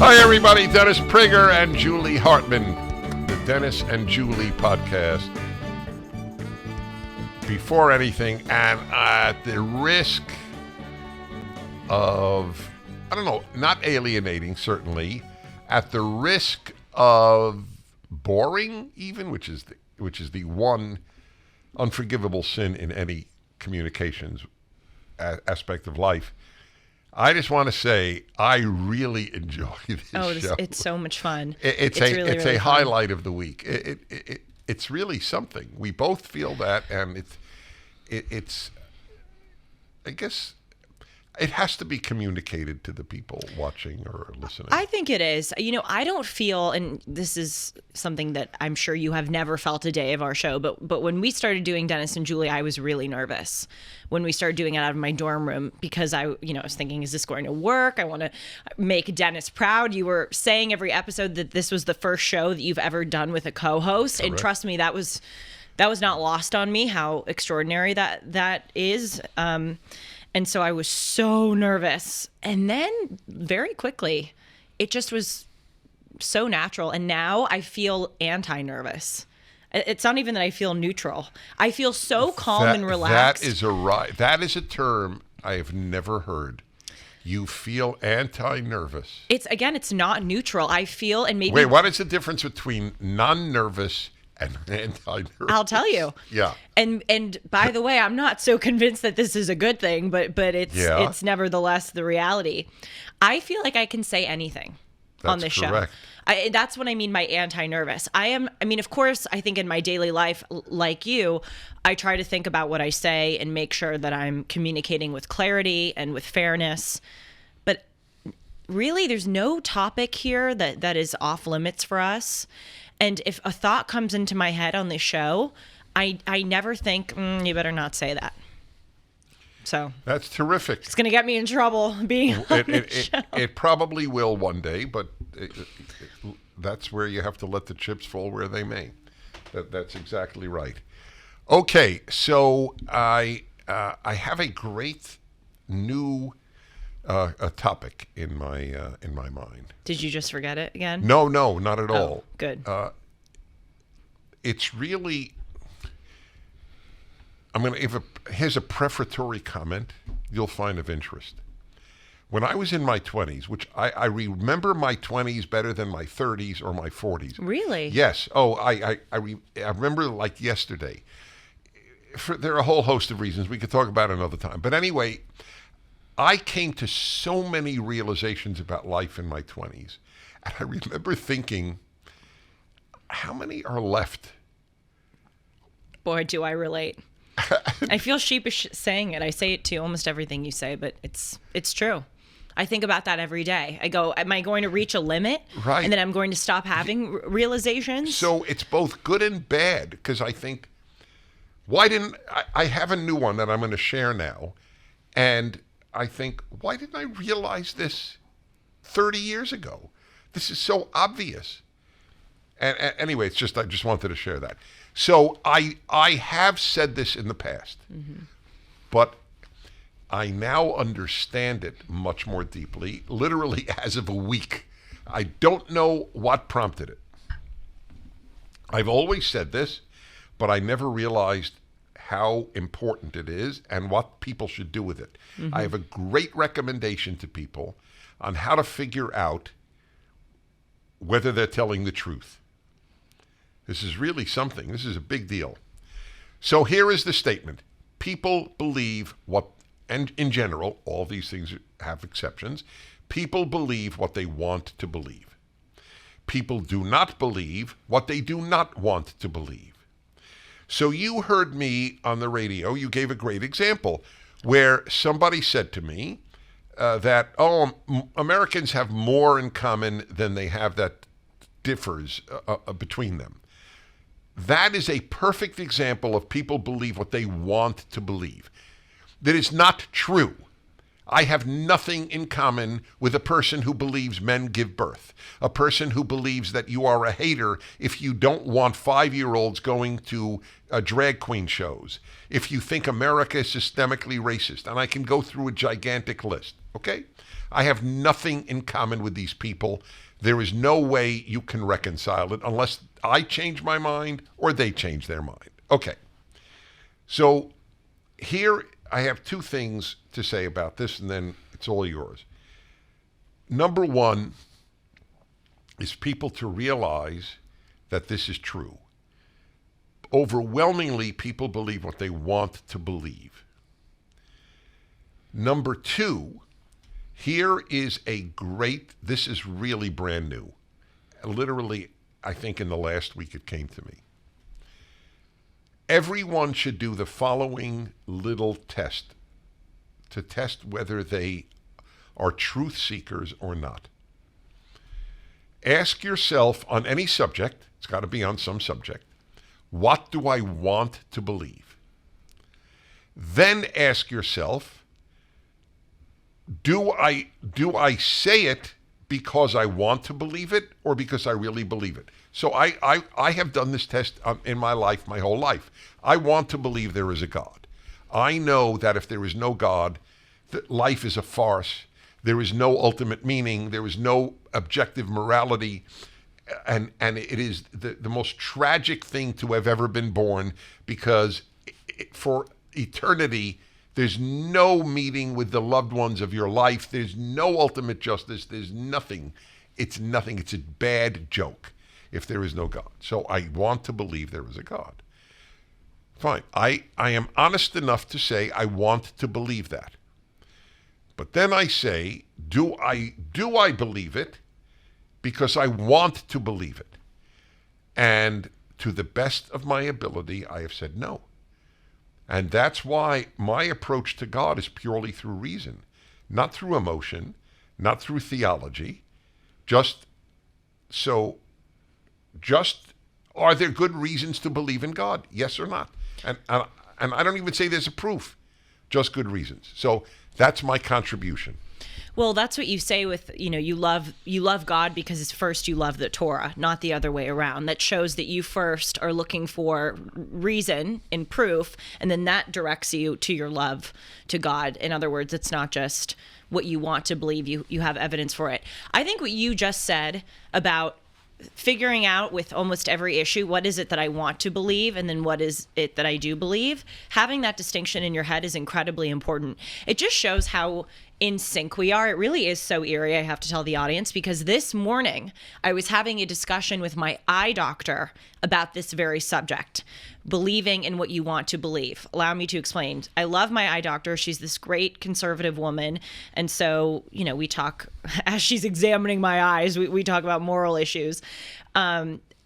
Hi, everybody. Dennis Prager and Julie Hartman, the Dennis and Julie podcast. Before anything, and at the risk of, not alienating, certainly, at the risk of boring, even, which is the one unforgivable sin in any communications aspect of life. I just want to say I really enjoy this show. It's so much fun. It's really a fun. highlight of the week. It's really something. We both feel that, and it's I guess it has to be communicated to the people watching or listening. I think it is. I don't feel, and this is something that I'm sure you have never felt a day of our show, but when we started doing Dennis and Julie, I was really nervous when we started doing it out of my dorm room because I was thinking, is this going to work? I want to make Dennis proud. You were saying every episode that this was the first show that you've ever done with a co-host. Correct. And trust me, that was not lost on me, how extraordinary that is. And so I was so nervous. And then very quickly, it just was so natural. And now I feel anti-nervous. It's not even that I feel neutral. I feel so calm and relaxed. That is a term I have never heard. You feel anti-nervous. It's not neutral. I feel, and maybe... Wait, what is the difference between non-nervous and anti-nervous? I'll tell you. Yeah. And by the way, I'm not so convinced that this is a good thing, but it's nevertheless the reality. I feel like I can say anything on this show. That's what I mean by anti-nervous. Of course, I think in my daily life, like you, I try to think about what I say and make sure that I'm communicating with clarity and with fairness. But really, there's no topic here that is off limits for us. And if a thought comes into my head on this show, I never think, you better not say that. So that's terrific. It's going to get me in trouble being on the show. It probably will one day, but that's where you have to let the chips fall where they may. That's exactly right. Okay, so I have a great new a topic in my mind. Did you just forget it again? No, not at all. Good. It's really. Here's a prefatory comment you'll find of interest. When I was in my 20s, which I remember my 20s better than my 30s or my 40s. Really? Yes. Oh, I remember like yesterday. There are a whole host of reasons we could talk about another time. But anyway, I came to so many realizations about life in my 20s. And I remember thinking, how many are left? Boy, do I relate. I feel sheepish saying it. I say it to almost everything you say, but it's true. I think about that every day. I go, am I going to reach a limit? Right. And then I'm going to stop having realizations? So it's both good and bad, because I think, I have a new one that I'm going to share now, and I think, why didn't I realize this 30 years ago? This is so obvious. And anyway, I just wanted to share that. So I have said this in the past, but I now understand it much more deeply, literally as of a week. I don't know what prompted it. I've always said this, but I never realized how important it is and what people should do with it. I have a great recommendation to people on how to figure out whether they're telling the truth. This is really something. This is a big deal. So here is the statement. People believe what, and in general, all these things have exceptions, people believe what they want to believe. People do not believe what they do not want to believe. So you heard me on the radio, you gave a great example, where somebody said to me that, Americans have more in common than they have that differs between them. That is a perfect example of people believe what they want to believe. That is not true. I have nothing in common with a person who believes men give birth, a person who believes that you are a hater if you don't want 5-year-olds going to drag queen shows, if you think America is systemically racist, and I can go through a gigantic list, okay? I have nothing in common with these people. There is no way you can reconcile it unless I change my mind or they change their mind. Okay, so here I have 2 things to say about this, and then it's all yours. Number 1 is people to realize that this is true. Overwhelmingly, people believe what they want to believe. Number 2, here is this is really brand new. Literally, I think in the last week it came to me. Everyone should do the following little test to test whether they are truth seekers or not. Ask yourself on any subject, it's got to be on some subject, what do I want to believe? Then ask yourself, do I say it because I want to believe it or because I really believe it? So I have done this test in my life, my whole life. I want to believe there is a God. I know that if there is no God, that life is a farce. There is no ultimate meaning. There is no objective morality. And it is the most tragic thing to have ever been born, because for eternity, there's no meeting with the loved ones of your life. There's no ultimate justice. There's nothing. It's nothing. It's a bad joke if there is no God. So I want to believe there is a God. Fine. I am honest enough to say I want to believe that. But then I say, do I believe it because I want to believe it? And to the best of my ability, I have said no. And that's why my approach to God is purely through reason, not through emotion, not through theology. Just are there good reasons to believe in God? Yes or not? And I don't even say there's a proof, just good reasons. So that's my contribution. Well, that's what you say with, you love God because first you love the Torah, not the other way around. That shows that you first are looking for reason and proof, and then that directs you to your love to God. In other words, it's not just what you want to believe, you have evidence for it. I think what you just said about figuring out with almost every issue, what is it that I want to believe, and then what is it that I do believe, having that distinction in your head is incredibly important. It just shows how in sync we are. It really is so eerie, I have to tell the audience, because this morning I was having a discussion with my eye doctor about this very subject, believing in what you want to believe. Allow me to explain. I love my eye doctor. She's this great conservative woman. And so, we talk, as she's examining my eyes, we talk about moral issues.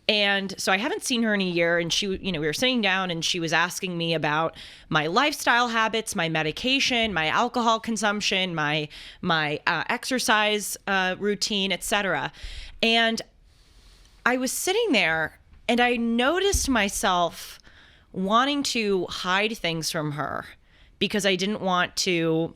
And so I haven't seen her in a year, and she, we were sitting down and she was asking me about my lifestyle habits, my medication, my alcohol consumption, my exercise routine, etc. And I was sitting there and I noticed myself wanting to hide things from her because I didn't want to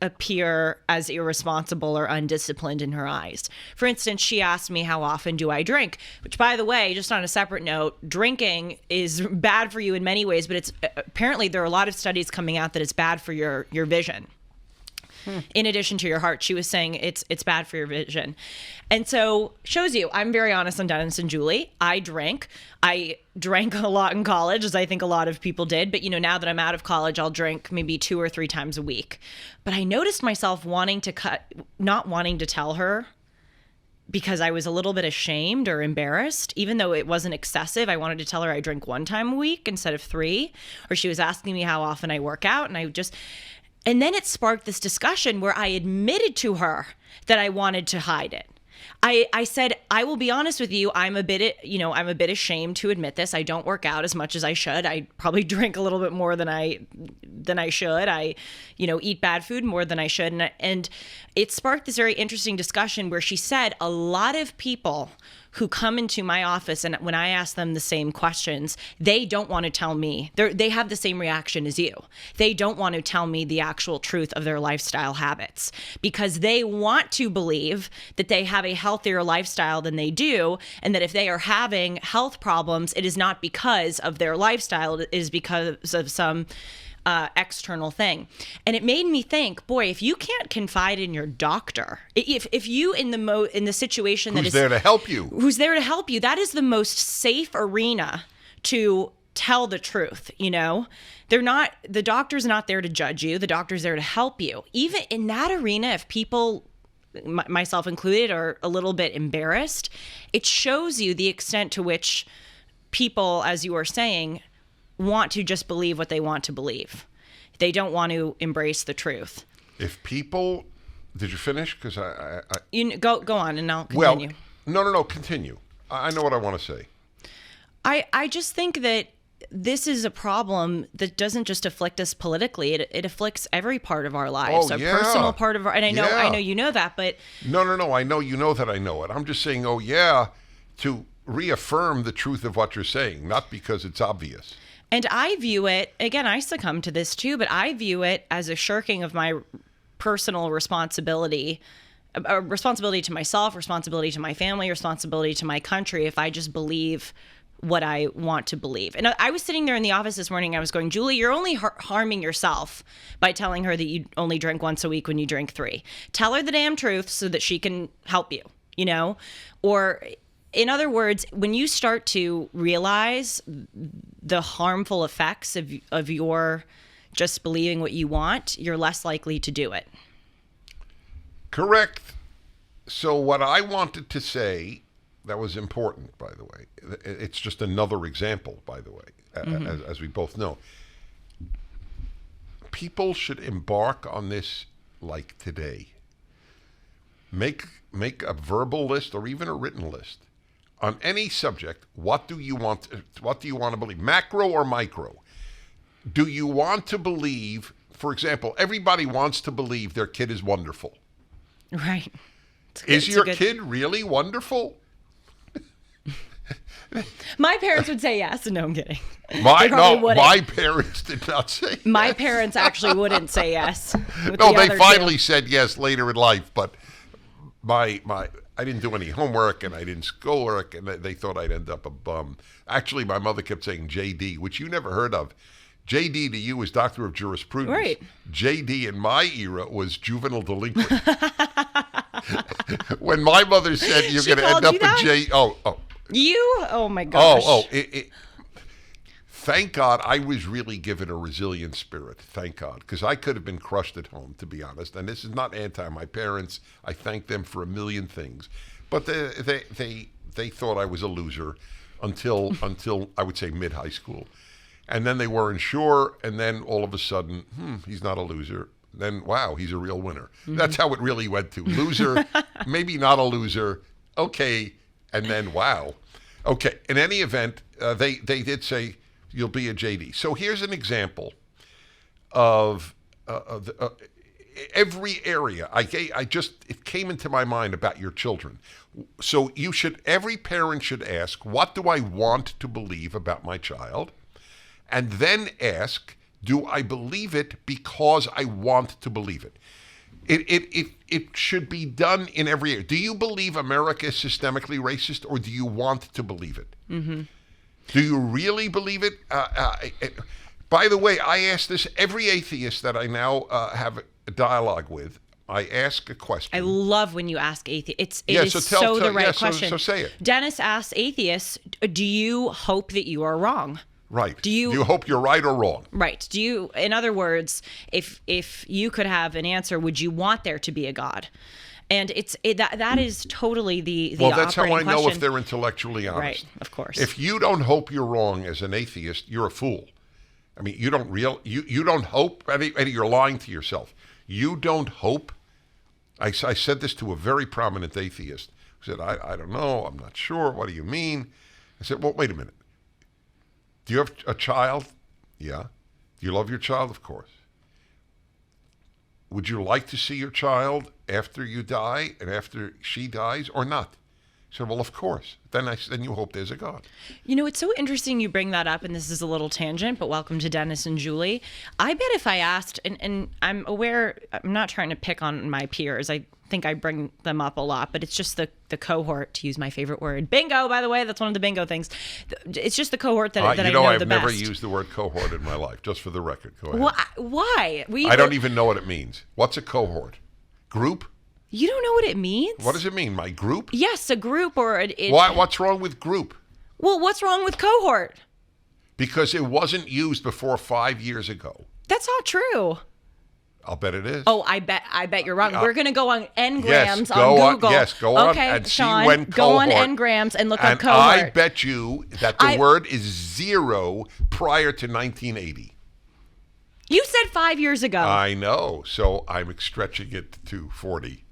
appear as irresponsible or undisciplined in her eyes. For instance, she asked me, how often do I drink? Which, by the way, just on a separate note, drinking is bad for you in many ways, but it's apparently there are a lot of studies coming out that it's bad for your vision. In addition to your heart, she was saying it's bad for your vision. And so shows you, I'm very honest on Dennis and Julie. I drank a lot in college, as I think a lot of people did. But, now that I'm out of college, I'll drink maybe 2 or 3 times a week. But I noticed myself not wanting to tell her because I was a little bit ashamed or embarrassed, even though it wasn't excessive. I wanted to tell her I drink 1 time a week instead of 3. Or she was asking me how often I work out. And then it sparked this discussion where I admitted to her that I wanted to hide it. I said, I will be honest with you. I'm a bit ashamed to admit this. I don't work out as much as I should. I probably drink a little bit more than I should. I, eat bad food more than I should. And it sparked this very interesting discussion where she said a lot of people who come into my office, and when I ask them the same questions, they don't want to tell me. They have the same reaction as you. They don't want to tell me the actual truth of their lifestyle habits because they want to believe that they have a healthier lifestyle than they do, and that if they are having health problems, it is not because of their lifestyle, it is because of some external thing. And it made me think, boy, if you can't confide in your doctor, if you in the situation that is there to help you, who's there to help you, that is the most safe arena to tell the truth. The doctor's not there to judge you. The doctor's there to help you. Even in that arena, if people, myself included, are a little bit embarrassed, it shows you the extent to which people, as you are saying, want to just believe what they want to believe. They don't want to embrace the truth. If people, did you finish? Because go on and I'll continue. Well, no, continue. I know what I want to say. I just think that this is a problem that doesn't just afflict us politically. It afflicts every part of our lives, a personal part of our. And I know you know that, but no. I know you know that I know it. I'm just saying, to reaffirm the truth of what you're saying, not because it's obvious. And I view it, again, I succumb to this too, but I view it as a shirking of my personal responsibility, a responsibility to myself, responsibility to my family, responsibility to my country, if I just believe what I want to believe. And I was sitting there in the office this morning, I was going, Julie, you're only harming yourself by telling her that you only drink once a week when you drink 3. Tell her the damn truth so that she can help you, Or in other words, when you start to realize the harmful effects of your just believing what you want, you're less likely to do it. Correct. So what I wanted to say that was important, by the way, it's just another example, by the way, as we both know. People should embark on this like today. Make a verbal list or even a written list. On any subject, what do you want to believe? Macro or micro? Do you want to believe, for example, everybody wants to believe their kid is wonderful. Right. Is your kid really wonderful? My parents would say yes. No, I'm kidding. My parents did not say yes. My parents actually wouldn't say yes. No, they finally said yes later in life, but I didn't do any homework and I didn't schoolwork, and they thought I'd end up a bum. Actually, my mother kept saying JD, which you never heard of. JD to you is Doctor of Jurisprudence. Right. JD in my era was juvenile delinquent. When my mother said you're going to end up a J... Oh my gosh. Thank God I was really given a resilient spirit. Thank God. Because I could have been crushed at home, to be honest. And this is not anti my parents. I thank them for a million things. But they thought I was a loser until I would say mid-high school. And then they weren't sure. And then all of a sudden, he's not a loser. Then, wow, he's a real winner. Mm-hmm. That's how it really went to. Loser, maybe not a loser. Okay. And then, wow. Okay. In any event, they did say, you'll be a JD. So here's an example of every area. It came into my mind about your children. So every parent should ask, what do I want to believe about my child? And then ask, do I believe it because I want to believe it? It should be done in every area. Do you believe America is systemically racist, or do you want to believe it? Mm-hmm. Do you really believe it? By the way, I ask this every atheist that I now have a dialogue with. I ask a question. I love when you ask atheists. It is the right question. So say it. Dennis asks atheists, do you hope that you are wrong? Right. Do you hope you're right or wrong? Right. Do you, in other words, if you could have an answer, would you want there to be a God? And that is totally the well, that's how I question. know if they're intellectually honest. Right, of course. If you don't hope you're wrong as an atheist, you're a fool. I mean, you don't hope, Eddie, you're lying to yourself. You don't hope. I said this to a very prominent atheist who said, I don't know, I'm not sure, what do you mean? I said, well, wait a minute. Do you have a child? Yeah. Do you love your child? Of course. Would you like to see your child after you die and after she dies or not? I said, well, of course. Then you hope there's a God. You know, it's so interesting you bring that up, and this is a little tangent, but welcome to Dennis and Julie. I bet if I asked, and I'm aware, I'm not trying to pick on my peers. I think I bring them up a lot, but it's just the cohort, to use my favorite word. Bingo, by the way, that's one of the bingo things. It's just the cohort that I know the best. I've never used the word cohort in my life, just for the record. Go ahead. Why? I don't even know what it means. What's a cohort? Group? You don't know what it means? What does it mean? My group? Yes, a group or What's wrong with group? Well, what's wrong with cohort? Because it wasn't used before 5 years ago. That's not true. I'll bet it is. Oh, I bet you're wrong. We're going to go on Ngrams on Google. Go on okay, and Sean, see when cohort. Go on Ngrams and look up and cohort. I bet you that the word is 0 prior to 1980. You said 5 years ago. I know, so I'm stretching it to 40.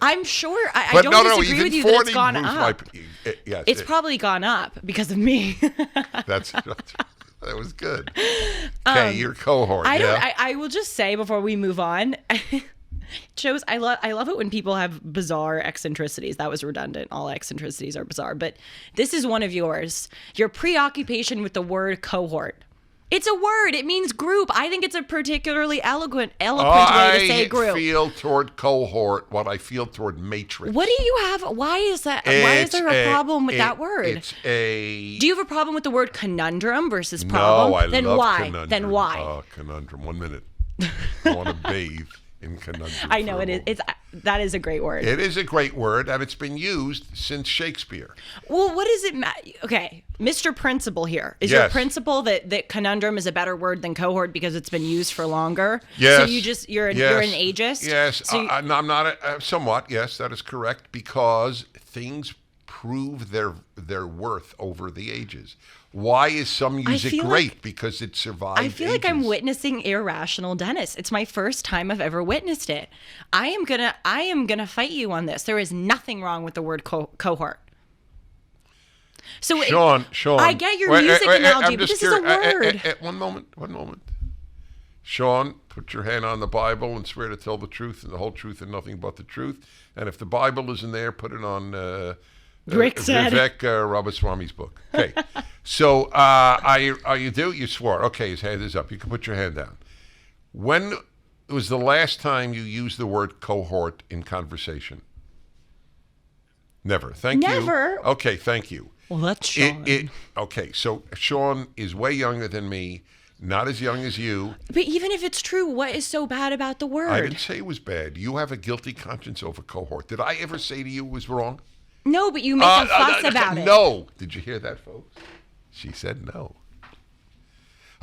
I'm sure. I don't disagree with you that it's gone up. Yes, it's probably gone up because of me. That was good. Okay, your cohort. I will just say before we move on, shows I love it when people have bizarre eccentricities. That was redundant. All eccentricities are bizarre, but this is one of yours. Your preoccupation with the word cohort. It's a word. It means group. I think it's a particularly eloquent way to say group. I feel toward cohort what I feel toward matrix. What do you have? Why is that? Why is there a problem with that word? Do you have a problem with the word conundrum versus problem? No, I then love why? conundrum. Then why? Oh, conundrum. 1 minute. I want to bathe in conundrum. I know it is. That is a great word. It is a great word, and it's been used since Shakespeare. Well, what does it matter? Okay, Mr. Principal here. Is your principle that conundrum is a better word than cohort because it's been used for longer? Yes. So you're an ageist? Yes. So I'm not somewhat. Yes, that is correct, because things prove their worth over the ages. Why is some music great? Because it survived I feel like I'm witnessing irrational Dennis. It's my first time I've ever witnessed it. I am gonna fight you on this. There is nothing wrong with the word cohort. So Sean, I get your music analogy, but this is a word. One moment. Sean, put your hand on the Bible and swear to tell the truth and the whole truth and nothing but the truth. And if the Bible isn't there, put it on Vivek Ramaswamy's book. Okay. So you swore. Okay, his hand is up. You can put your hand down. When was the last time you used the word cohort in conversation? Never. Thank you. Never. Okay, thank you. Well, that's Sean. Okay, so Sean is way younger than me, not as young as you. But even if it's true, what is so bad about the word? I didn't say it was bad. You have a guilty conscience over cohort. Did I ever say to you it was wrong? No, but you make a fuss about it. No. Did you hear that, folks? She said no.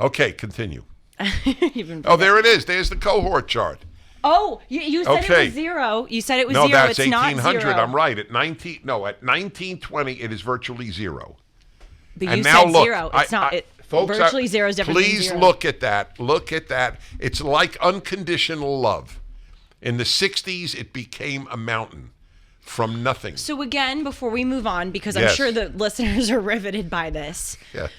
Okay, continue. There it is. There's the cohort chart. Oh, you said it was 0. You said it was 0. No, that's it's 1800. Not 0. I'm right. At 1920, it is virtually 0. But and you now said look, 0. It's not. Folks, virtually 0 is different than 0. Please look at that. Look at that. It's like unconditional love. In the 60s, it became a mountain from nothing. So again, before we move on, because I'm sure the listeners are riveted by this. Yes.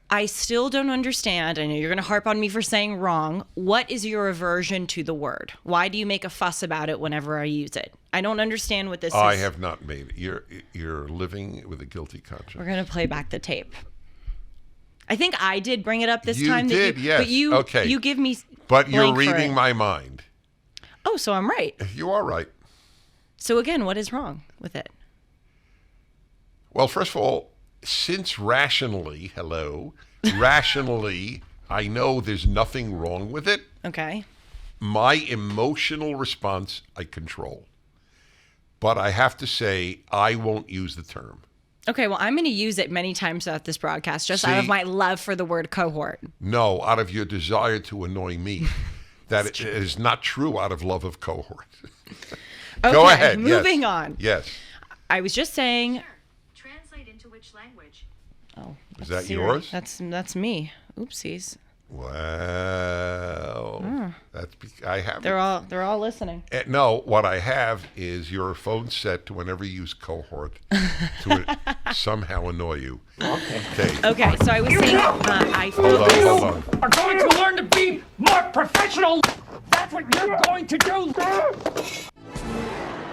I still don't understand. I know you're going to harp on me for saying wrong. What is your aversion to the word? Why do you make a fuss about it whenever I use it? I don't understand what this is. I have not made it. You're living with a guilty conscience. We're going to play back the tape. I think I did bring it up this time. You did, yes. But you give me But you're reading my mind. Oh, so I'm right. You are right. So again, what is wrong with it? Well, first of all, since rationally, I know there's nothing wrong with it. Okay. My emotional response, I control. But I have to say, I won't use the term. Okay, well, I'm going to use it many times throughout this broadcast, just out of my love for the word cohort. No, out of your desire to annoy me. That it is not true out of love of cohort. Okay, go ahead. Moving on. Yes. I was just saying. Translate into which language? Oh, is that yours? That's me. Oopsies. Wow. I have. They're all listening. No, what I have is your phone set to whenever you use cohort to somehow annoy you. Okay. Okay. So I was saying, I feel hold on. Are going to learn to be more professional. That's what you're going to do.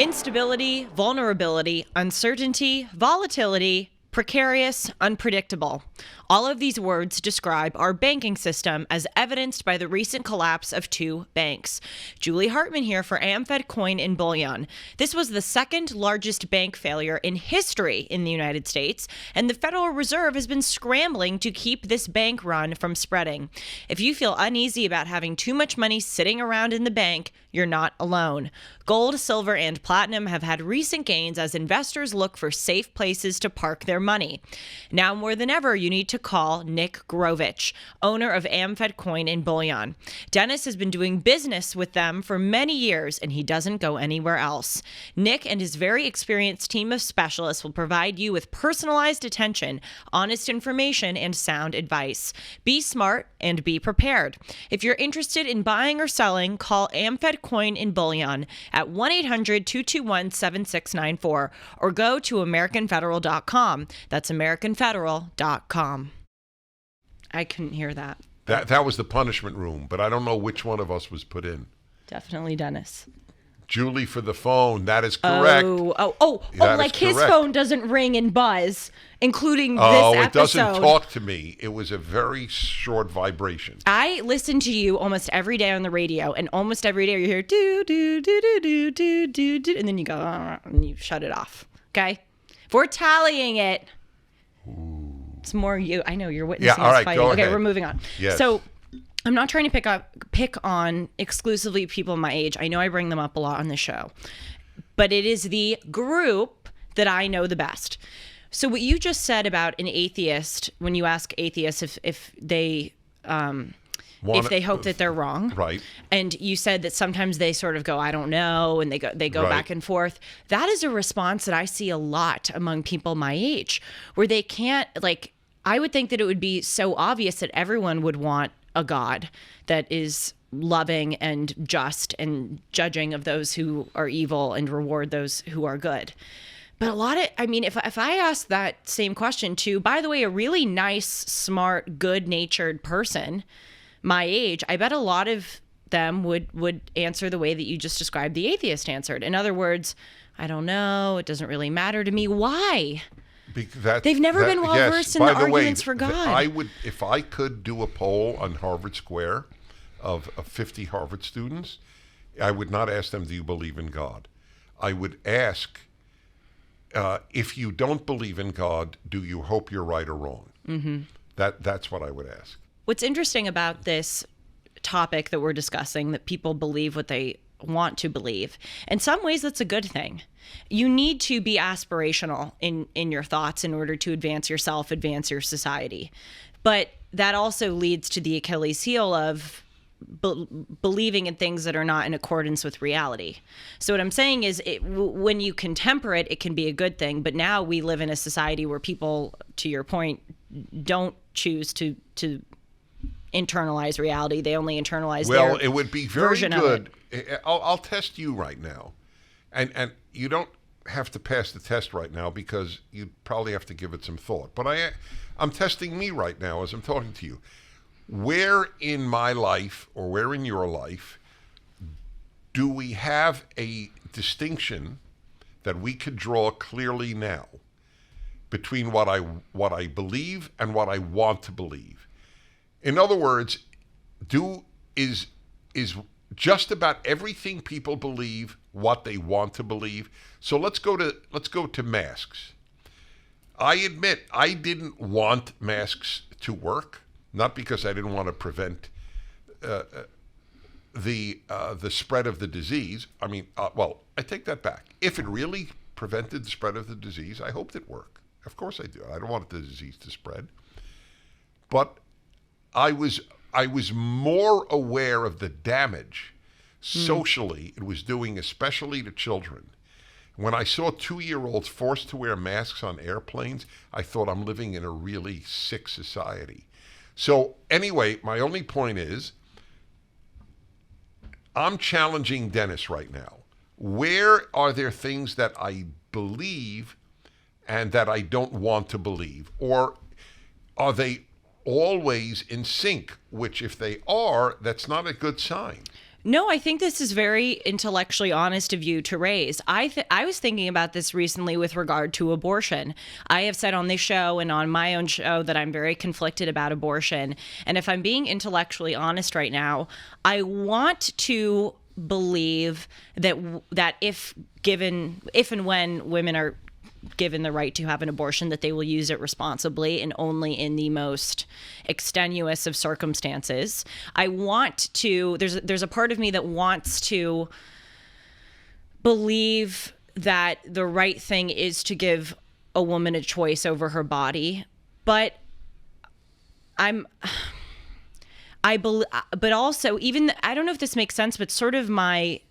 Instability, vulnerability, uncertainty, volatility, precarious, unpredictable. All of these words describe our banking system as evidenced by the recent collapse of 2 banks. Julie Hartman here for AmFed Coin and Bullion. This was the second largest bank failure in history in the United States, and the Federal Reserve has been scrambling to keep this bank run from spreading. If you feel uneasy about having too much money sitting around in the bank, you're not alone. Gold, silver, and platinum have had recent gains as investors look for safe places to park their money. Now more than ever, you need to call Nick Grovich, owner of AmFed Coin and Bullion. Dennis has been doing business with them for many years, and he doesn't go anywhere else. Nick and his very experienced team of specialists will provide you with personalized attention, honest information, and sound advice. Be smart and be prepared. If you're interested in buying or selling, call AmFed Coin and Bullion at 1-800-221-7694 or go to AmericanFederal.com. That's AmericanFederal.com. I couldn't hear that. That was the punishment room, but I don't know which one of us was put in. Definitely Dennis. Julie for the phone. That is correct. Like his phone doesn't ring and buzz, including this episode. Oh, it doesn't talk to me. It was a very short vibration. I listen to you almost every day on the radio, and almost every day you hear do do do do do do do do, and then you go and you shut it off. Okay, if we're tallying it, it's more you. I know you're witnessing all right, fighting. go Okay, ahead. we're moving on. Yes. So I'm not trying to pick on exclusively people my age. I know I bring them up a lot on the show, but it is the group that I know the best. So what you just said about an atheist, when you ask atheists if they hope that they're wrong, right? And you said that sometimes they sort of go, I don't know, and they go back and forth. That is a response that I see a lot among people my age, where they can't, like, I would think that it would be so obvious that everyone would want a God that is loving and just and judging of those who are evil and reward those who are good. But if I ask that same question to, by the way, a really nice, smart, good-natured person my age, I bet a lot of them would answer the way that you just described the atheist answered. In other words, I don't know, it doesn't really matter to me. Why? They've never been well-versed in the arguments for God. I would, if I could do a poll on Harvard Square of 50 Harvard students, I would not ask them, do you believe in God? I would ask, if you don't believe in God, do you hope you're right or wrong? Mm-hmm. That's what I would ask. What's interesting about this topic that we're discussing, that people believe what they want to believe, in some ways that's a good thing. You need to be aspirational in your thoughts in order to advance yourself, advance your society. But that also leads to the Achilles heel of believing in things that are not in accordance with reality. So what I'm saying is, when you can temper it, it can be a good thing. But now we live in a society where people, to your point, don't choose to internalize reality. They only internalize their it would be very version good. Of it. I'll test you right now, and you don't have to pass the test right now because you probably have to give it some thought. But I'm testing me right now as I'm talking to you. Where in my life or where in your life do we have a distinction that we could draw clearly now between what I believe and what I want to believe? In other words, is just about everything people believe what they want to believe? So let's go to masks. I admit I didn't want masks to work, not because I didn't want to prevent the spread of the disease. I mean, I take that back. If it really prevented the spread of the disease, I hoped it worked. Of course I do. I don't want the disease to spread. But I was more aware of the damage socially it was doing, especially to children. When I saw 2-year-olds forced to wear masks on airplanes, I thought, I'm living in a really sick society. So anyway, my only point is, I'm challenging Dennis right now. Where are there things that I believe and that I don't want to believe? Or are they always in sync? Which, if they are, that's not a good sign. No, I think this is very intellectually honest of you to raise. I was thinking about this recently with regard to abortion. I have said on this show and on my own show that I'm very conflicted about abortion. And if I'm being intellectually honest right now, I want to believe that if and when women are given the right to have an abortion, that they will use it responsibly and only in the most extenuous of circumstances. I want to, there's a part of me that wants to believe that the right thing is to give a woman a choice over her body, but but also, even, I don't know if this makes sense, but sort of my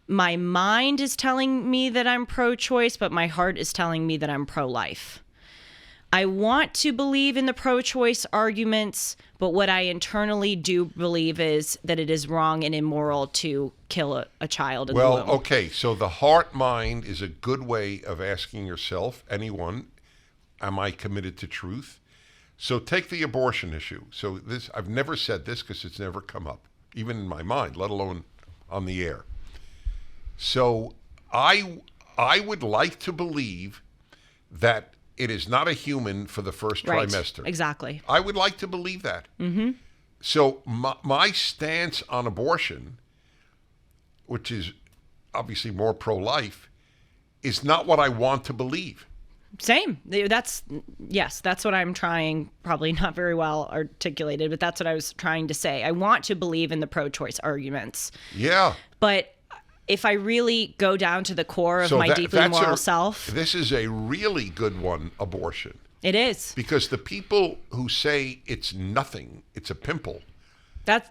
mind is telling me that I'm pro-choice, but my heart is telling me that I'm pro-life. I want to believe in the pro-choice arguments, but what I internally do believe is that it is wrong and immoral to kill a child in the womb. Well, okay, so the heart mind is a good way of asking yourself, anyone, am I committed to truth? So take the abortion issue. So this, I've never said this because it's never come up, even in my mind, let alone on the air. So I would like to believe that it is not a human for the first trimester. Exactly. I would like to believe that. Mm-hmm. So my stance on abortion, which is obviously more pro-life, is not what I want to believe. Same. That's what I'm trying, probably not very well articulated, but that's what I was trying to say. I want to believe in the pro-choice arguments. Yeah. But if I really go down to the core of my deeply moral self. This is a really good one, abortion. It is. Because the people who say it's nothing, it's a pimple,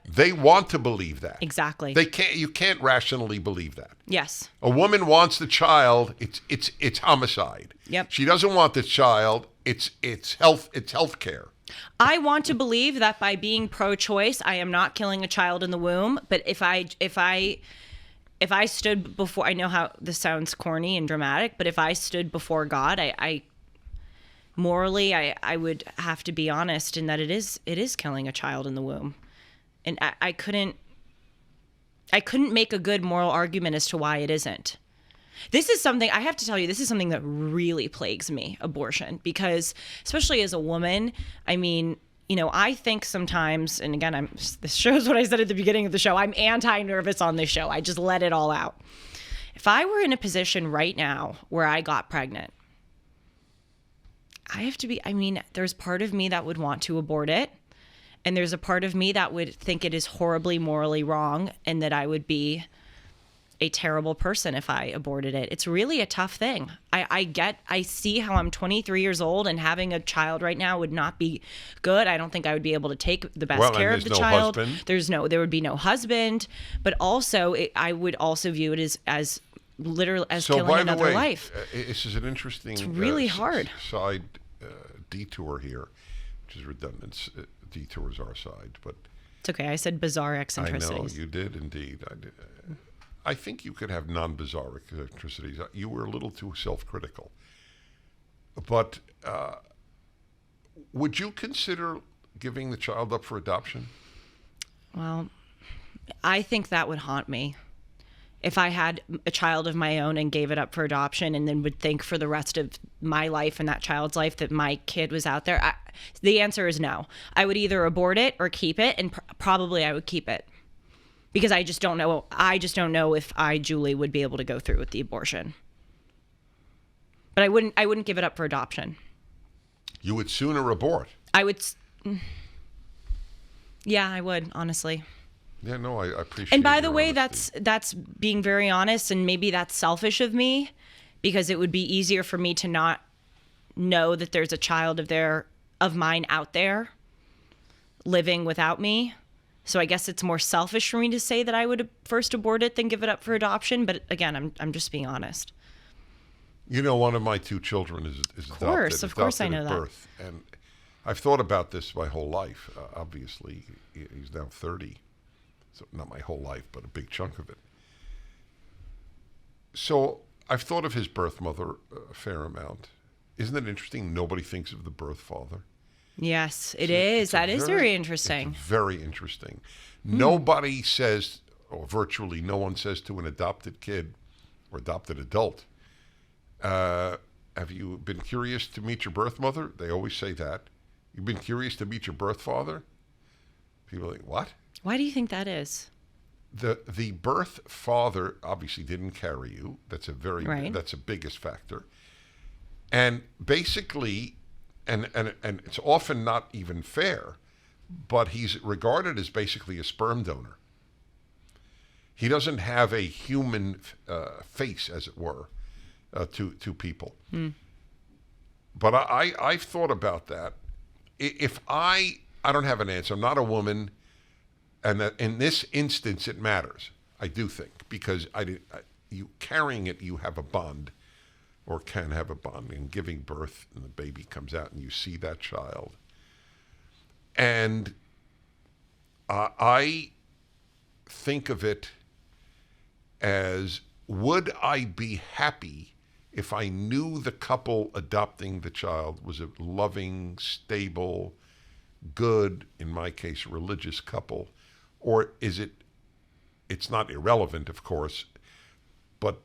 they want to believe that. Exactly. You can't rationally believe that. Yes. A woman wants the child, it's homicide. Yep. She doesn't want the child, it's health care. I want to believe that by being pro-choice, I am not killing a child in the womb, but if I stood before, I know how this sounds corny and dramatic, but if I stood before God, I morally, I would have to be honest in that it is killing a child in the womb. And I couldn't make a good moral argument as to why it isn't. This is something, I have to tell you, this is something that really plagues me, abortion, because especially as a woman, I mean, you know, I think sometimes, and again, this shows what I said at the beginning of the show, I'm anti-nervous on this show. I just let it all out. If I were in a position right now where I got pregnant, there's part of me that would want to abort it. And there's a part of me that would think it is horribly morally wrong and that I would be a terrible person if I aborted it. It's really a tough thing. I see how I'm 23 years old and having a child right now would not be good. I don't think I would be able to take the best care of the child. Husband. There would be no husband, but also I would also view it as literally as killing another life. This is an interesting it's really hard side detour here, which is redundant. Detours our side, but it's okay. I said bizarre eccentricities. I know you did indeed. I think you could have non-bizarre eccentricities. You were a little too self-critical. But would you consider giving the child up for adoption? Well, I think that would haunt me. If I had a child of my own and gave it up for adoption and then would think for the rest of my life and that child's life that my kid was out there, the answer is no. I would either abort it or keep it, and probably I would keep it. Because I just don't know. I just don't know if Julie, would be able to go through with the abortion. But I wouldn't give it up for adoption. You would sooner abort. I would. Yeah, I would, honestly. Yeah, no, I appreciate. And by the way, honesty. that's being very honest, and maybe that's selfish of me, because it would be easier for me to not know that there's a child of mine out there living without me. So I guess it's more selfish for me to say that I would first abort it than give it up for adoption. But again, I'm just being honest. You know, one of my two children is adopted. Of course, I know that. Birth. And I've thought about this my whole life. Obviously, he's now 30. So not my whole life, but a big chunk of it. So I've thought of his birth mother a fair amount. Isn't it interesting? Nobody thinks of the birth father. Yes, it is. That is very interesting. It's very interesting. Nobody says, or virtually no one says to an adopted kid or adopted adult, have you been curious to meet your birth mother? They always say that. You've been curious to meet your birth father? People are like, what? Why do you think that is? The birth father obviously didn't carry you. That's that's a biggest factor. And basically, and it's often not even fair, but he's regarded as basically a sperm donor. He doesn't have a human face, as it were, to people. But I've thought about that. If I don't have an answer. I'm not a woman, and that in this instance it matters. I do think, because you carrying it, you have a bond, or can have a bond, in giving birth, and the baby comes out, and you see that child. And I think of it as, would I be happy if I knew the couple adopting the child was a loving, stable, good, in my case, religious couple? Or is it's not irrelevant, of course, but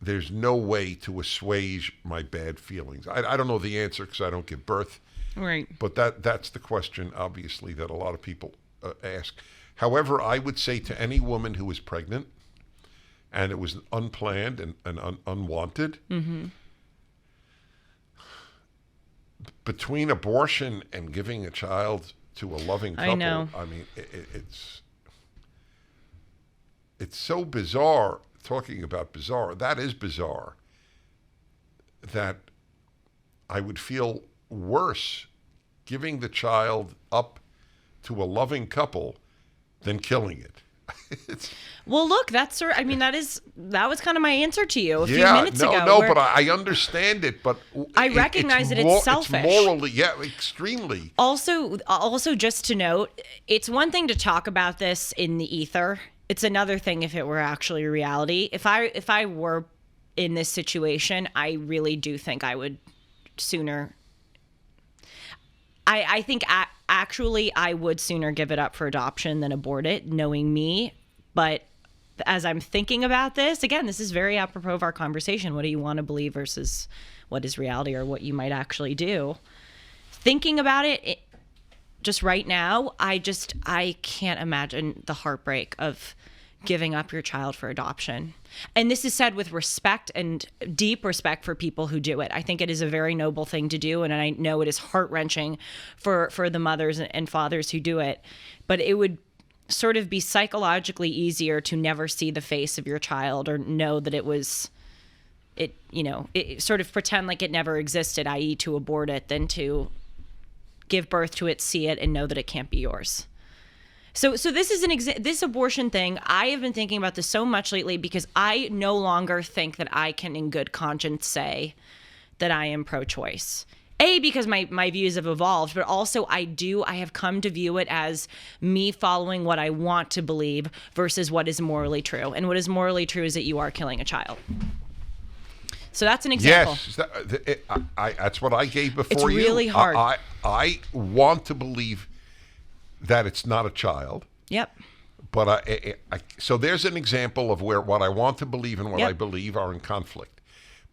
there's no way to assuage my bad feelings. I don't know the answer because I don't give birth. Right. But that's the question, obviously, that a lot of people ask. However, I would say to any woman who is pregnant, and it was unplanned and unwanted, between abortion and giving a child to a loving couple, I mean, it's so bizarre. Talking about bizarre, that is bizarre, that I would feel worse giving the child up to a loving couple than killing it. Well, look, that was kind of my answer to you a few minutes ago. No, but I understand it, but I recognize it's selfish. It's morally, extremely. Also, just to note, it's one thing to talk about this in the ether. It's another thing if it were actually reality. If I were in this situation, I really do think I would sooner. I think actually I would sooner give it up for adoption than abort it, knowing me. But as I'm thinking about this, again, this is very apropos of our conversation. What do you want to believe versus what is reality, or what you might actually do? Thinking about it just right now, I can't imagine the heartbreak of giving up your child for adoption. And this is said with respect and deep respect for people who do it. I think it is a very noble thing to do, and I know it is heart-wrenching for the mothers and fathers who do it. But it would sort of be psychologically easier to never see the face of your child, or know that it sort of pretend like it never existed, i.e. to abort it, than to give birth to it, see it, and know that it can't be yours. So this is this abortion thing. I have been thinking about this so much lately because I no longer think that I can in good conscience say that I am pro-choice. Because my views have evolved, but also I have come to view it as me following what I want to believe versus what is morally true. And what is morally true is that you are killing a child. So that's an example. Yes, that's what I gave before. It's really hard. I want to believe that it's not a child. Yep. But so there's an example of where what I want to believe and what I believe are in conflict.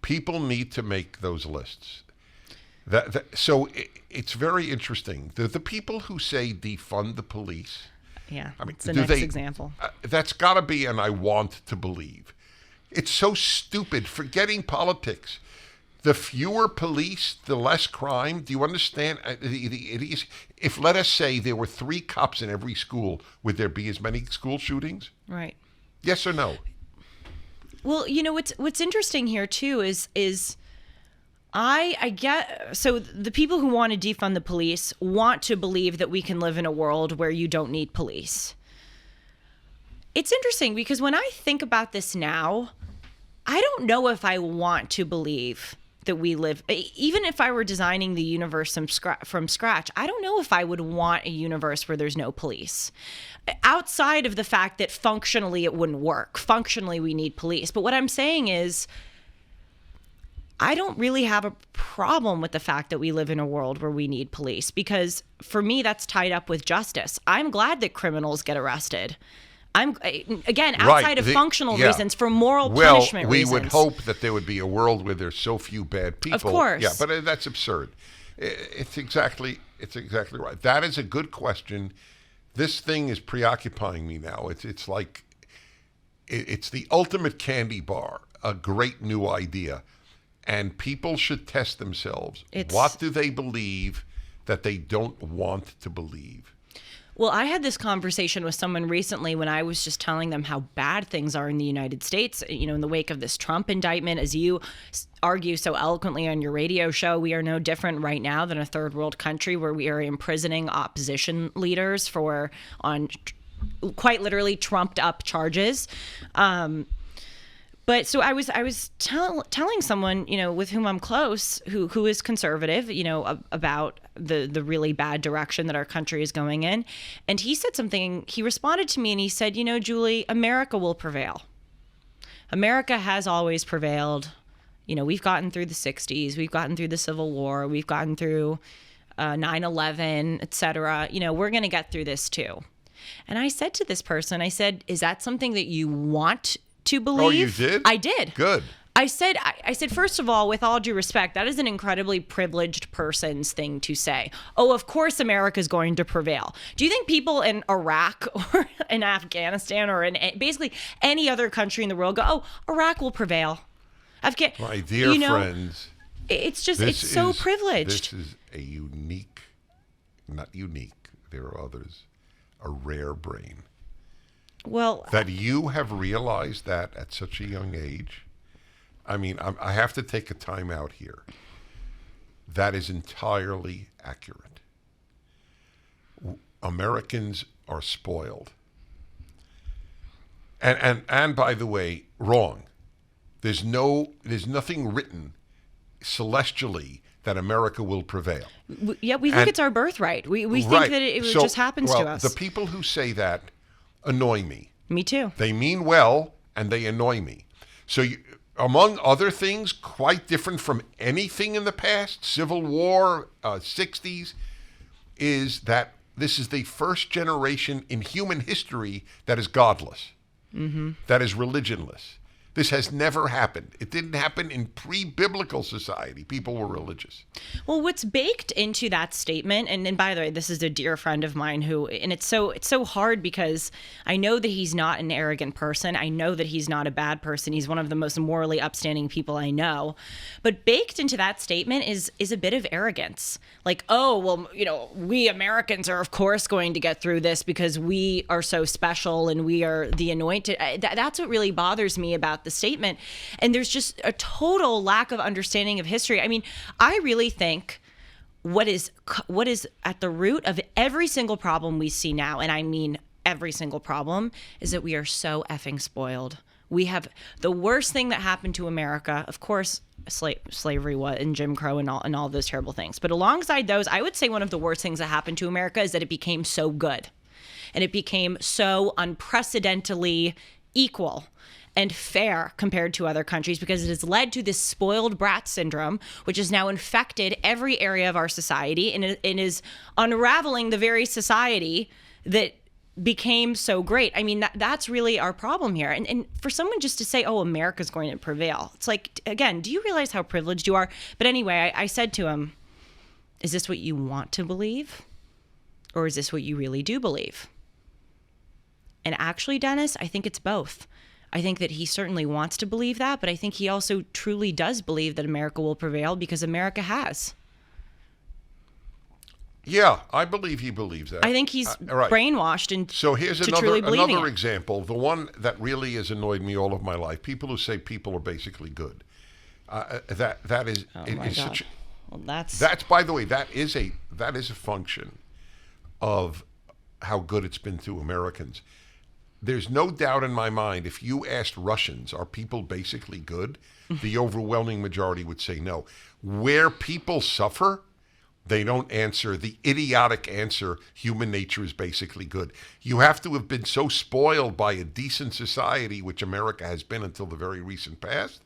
People need to make those lists. So it's very interesting. The people who say defund the police. Yeah, I mean, it's the next example. That's got to be an I want to believe. It's so stupid. Forgetting politics. The fewer police, the less crime. Do you understand? If, let us say, there were 3 cops in every school, would there be as many school shootings? Right. Yes or no? Well, what's interesting here too is I get, so the people who want to defund the police want to believe that we can live in a world where you don't need police. It's interesting because when I think about this now, I don't know if I want to believe that we live, even if I were designing the universe from scratch, I don't know if I would want a universe where there's no police. Outside of the fact that functionally it wouldn't work. Functionally we need police. But what I'm saying is, I don't really have a problem with the fact that we live in a world where we need police, because for me, that's tied up with justice. I'm glad that criminals get arrested. Again, outside of functional reasons, for moral punishment reasons. We would hope that there would be a world where there's so few bad people. Of course. Yeah, but that's absurd. It's exactly right. That is a good question. This thing is preoccupying me now. It's like it's the ultimate candy bar, a great new idea. And people should test themselves. What do they believe that they don't want to believe? Well, I had this conversation with someone recently when I was just telling them how bad things are in the United States, in the wake of this Trump indictment. As you argue so eloquently on your radio show, we are no different right now than a third world country where we are imprisoning opposition leaders on quite literally trumped up charges. But so I was telling someone, with whom I'm close, who is conservative, about the really bad direction that our country is going in. And he said something, he responded to me and he said, Julie, America will prevail. America has always prevailed. We've gotten through the 60s. We've gotten through the Civil War. We've gotten through 9/11, et cetera. We're going to get through this too. And I said to this person, I said, is that something that you want to believe? Oh, you did? I did. Good. I said, first of all, with all due respect, that is an incredibly privileged person's thing to say. Oh, of course America is going to prevail. Do you think people in Iraq or in Afghanistan or in basically any other country in the world go, oh, Iraq will prevail? My dear friends. It's just, it's so privileged. This is a unique, not unique, there are others, a rare brain. Well, that you have realized that at such a young age. I mean, I have to take a time out here. That is entirely accurate. Americans are spoiled. And by the way, wrong. There's nothing written celestially that America will prevail. Yeah, we think it's our birthright. We think that it just happens to us. The people who say that annoy me. Me too. They mean well, and they annoy me. So, among other things, quite different from anything in the past, Civil War, 60s, is that this is the first generation in human history that is godless, that is religionless. This has never happened. It didn't happen in pre-biblical society. People were religious. Well, what's baked into that statement, and by the way, this is a dear friend of mine and it's so hard because I know that he's not an arrogant person. I know that he's not a bad person. He's one of the most morally upstanding people I know. But baked into that statement is a bit of arrogance. Like, oh, well, we Americans are of course going to get through this because we are so special and we are the anointed. That's what really bothers me about the statement. And there's just a total lack of understanding of history. I mean, I really think what is at the root of every single problem we see now, and I mean every single problem, is that we are so effing spoiled. We have the worst thing that happened to America, of course, slavery and Jim Crow and all those terrible things. But alongside those, I would say one of the worst things that happened to America is that it became so good. And it became so unprecedentedly equal and fair compared to other countries, because it has led to this spoiled brat syndrome, which has now infected every area of our society and is unraveling the very society that became so great. I mean, that's really our problem here. And for someone just to say, oh, America's going to prevail, it's like, again, do you realize how privileged you are? But anyway, I said to him, is this what you want to believe? Or is this what you really do believe? And actually, Dennis, I think it's both. I think that he certainly wants to believe that, but I think he also truly does believe that America will prevail because America has. Yeah, I believe he believes that. I think he's brainwashed into truly believing another it. example, the one that really has annoyed me all of my life. People who say people are basically good. That is such. Well, that's by the way, that is a function of how good it's been to Americans. There's no doubt in my mind, if you asked Russians, are people basically good? The overwhelming majority would say no. Where people suffer, they don't answer the idiotic answer, human nature is basically good. You have to have been so spoiled by a decent society, which America has been until the very recent past,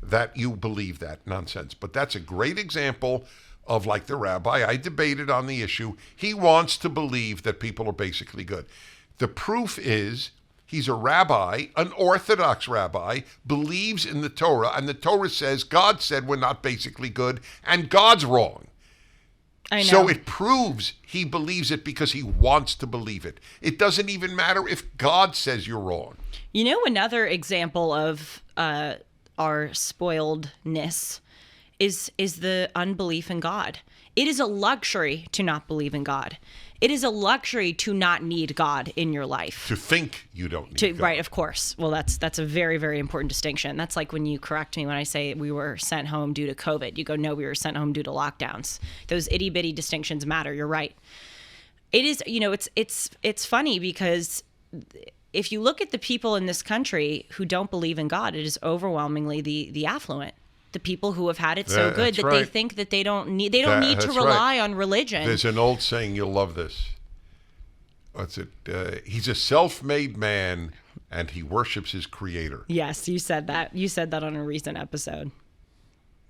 that you believe that nonsense. But that's a great example of, like the rabbi I debated on the issue. He wants to believe that people are basically good. The proof is he's a rabbi, an Orthodox rabbi, believes in the Torah, and the Torah says God said we're not basically good, and God's wrong. I know. So it proves he believes it because he wants to believe it. It doesn't even matter if God says you're wrong. You know, another example of our spoiledness is the unbelief in God. It is a luxury to not believe in God. It is a luxury to not need God in your life. To think you don't need God. Right, of course. Well, that's a very, very important distinction. That's like when you correct me when I say we were sent home due to COVID. You go, no, we were sent home due to lockdowns. Those itty-bitty distinctions matter. You're right. It is, you know, it's funny because if you look at the people in this country who don't believe in God, it is overwhelmingly the affluent. The people who have had it so good that they think that they don't need to rely on religion. There's an old saying, you'll love this. What's it? He's a self-made man and he worships his creator. Yes, you said that. You said that on a recent episode.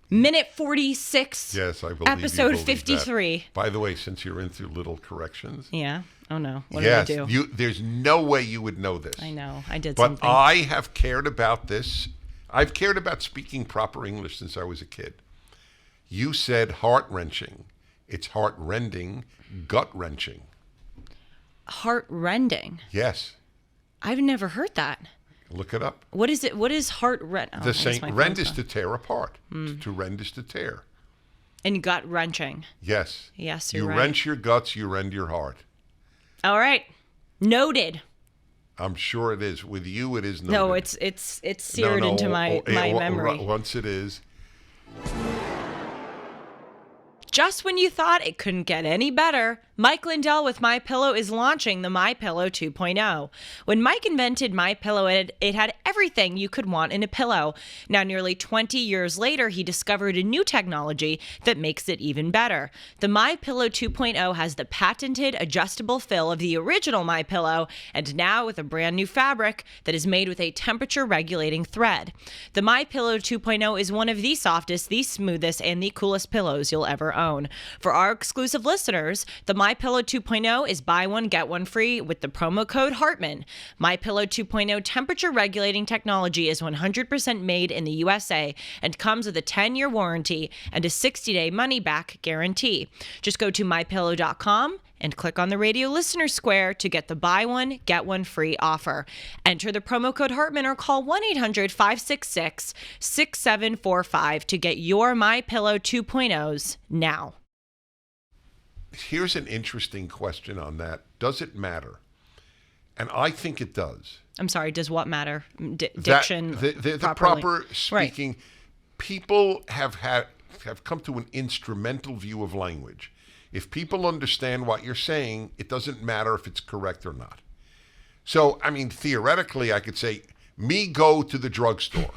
Minute 46. Yes, I believe episode 53. That. By the way, since you're into little corrections. Yeah. Oh no. What did I do? There's no way you would know this. I know. I did but something. But I have cared about this. I've cared about speaking proper English since I was a kid. You said heart-wrenching. It's heart-rending, gut-wrenching. Heart-rending? Yes. I've never heard that. Look it up. What is it? What is heart-rend? The same. Rend is to tear apart. To rend is to tear. And gut-wrenching. Yes. Yes, you're right. You wrench your guts, you rend your heart. All right. Noted. I'm sure it is. With you, it is noted. No, it's seared into my memory. Once it is. Just when you thought it couldn't get any better, Mike Lindell with MyPillow is launching the MyPillow 2.0. When Mike invented MyPillow, it had everything you could want in a pillow. Now, nearly 20 years later, he discovered a new technology that makes it even better. The MyPillow 2.0 has the patented adjustable fill of the original MyPillow, and now with a brand new fabric that is made with a temperature-regulating thread. The MyPillow 2.0 is one of the softest, the smoothest, and the coolest pillows you'll ever own. For our exclusive listeners, the MyPillow 2.0 is buy one, get one free with the promo code Hartman. MyPillow 2.0 temperature regulating technology is 100% made in the USA and comes with a 10-year warranty and a 60-day money-back guarantee. Just go to MyPillow.com and click on the radio listener square to get the buy one, get one free offer. Enter the promo code Hartman or call 1-800-566-6745 to get your MyPillow 2.0s now. Here's an interesting question on that. Does it matter? And I think it does. I'm sorry, does what matter? Diction? The proper speaking. Right. People have come to an instrumental view of language. If people understand what you're saying, it doesn't matter if it's correct or not. So, I mean, theoretically, I could say, me go to the drugstore.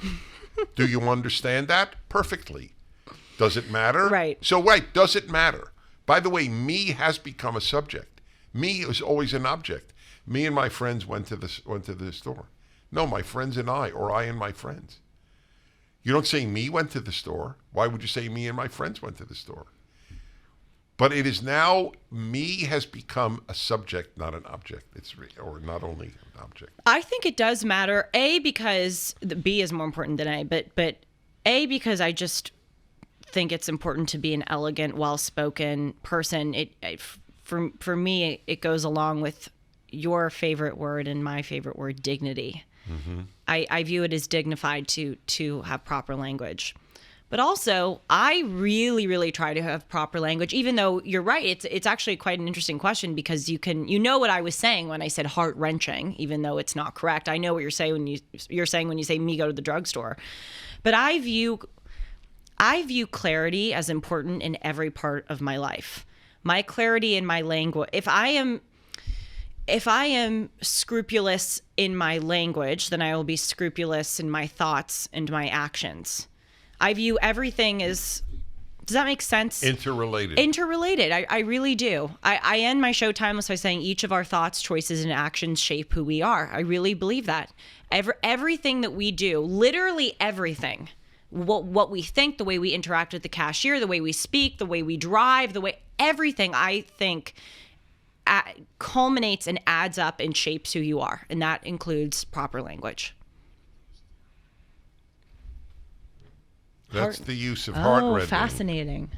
Do you understand that? Perfectly. Does it matter? Right. So, right, does it matter? By the way, me has become a subject. Me is always an object. Me and my friends went to the store. No, my friends and I, or I and my friends. You don't say me went to the store. Why would you say me and my friends went to the store? But it is now, me has become a subject, not an object. Or not only an object. I think it does matter. A, because the B is more important than A, but A, because I just think it's important to be an elegant, well-spoken person. For me, it goes along with your favorite word and my favorite word, dignity. Mm-hmm. I view it as dignified to have proper language. But also, I really, really try to have proper language, even though you're right. It's actually quite an interesting question because you know what I was saying when I said heart-wrenching, even though it's not correct. I know what you're saying when you say me go to the drugstore. But I view clarity as important in every part of my life. My clarity in my language. If I am scrupulous in my language, then I will be scrupulous in my thoughts and my actions. I view everything as, does that make sense? Interrelated. I really do. I end my show timeless by saying each of our thoughts, choices, and actions shape who we are. I really believe that. Everything that we do, literally everything what we think, the way we interact with the cashier, the way we speak, the way we drive, the way everything, I think, culminates and adds up and shapes who you are. And that includes proper language. That's the use of heartrending. Oh, fascinating.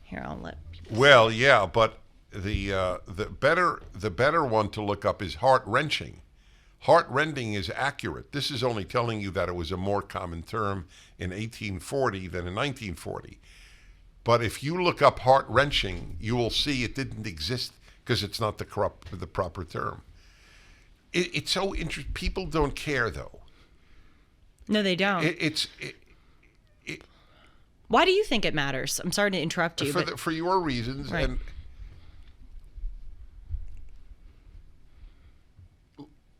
Here, I'll let people Well, yeah, but the better one to look up is heart-wrenching. Heartrending is accurate. This is only telling you that it was a more common term in 1840 than in 1940. But if you look up heart-wrenching, you will see it didn't exist because it's not the proper term. It's so interesting. People don't care, though. No, they don't. Why do you think it matters? I'm sorry to interrupt you. For your reasons. Right. And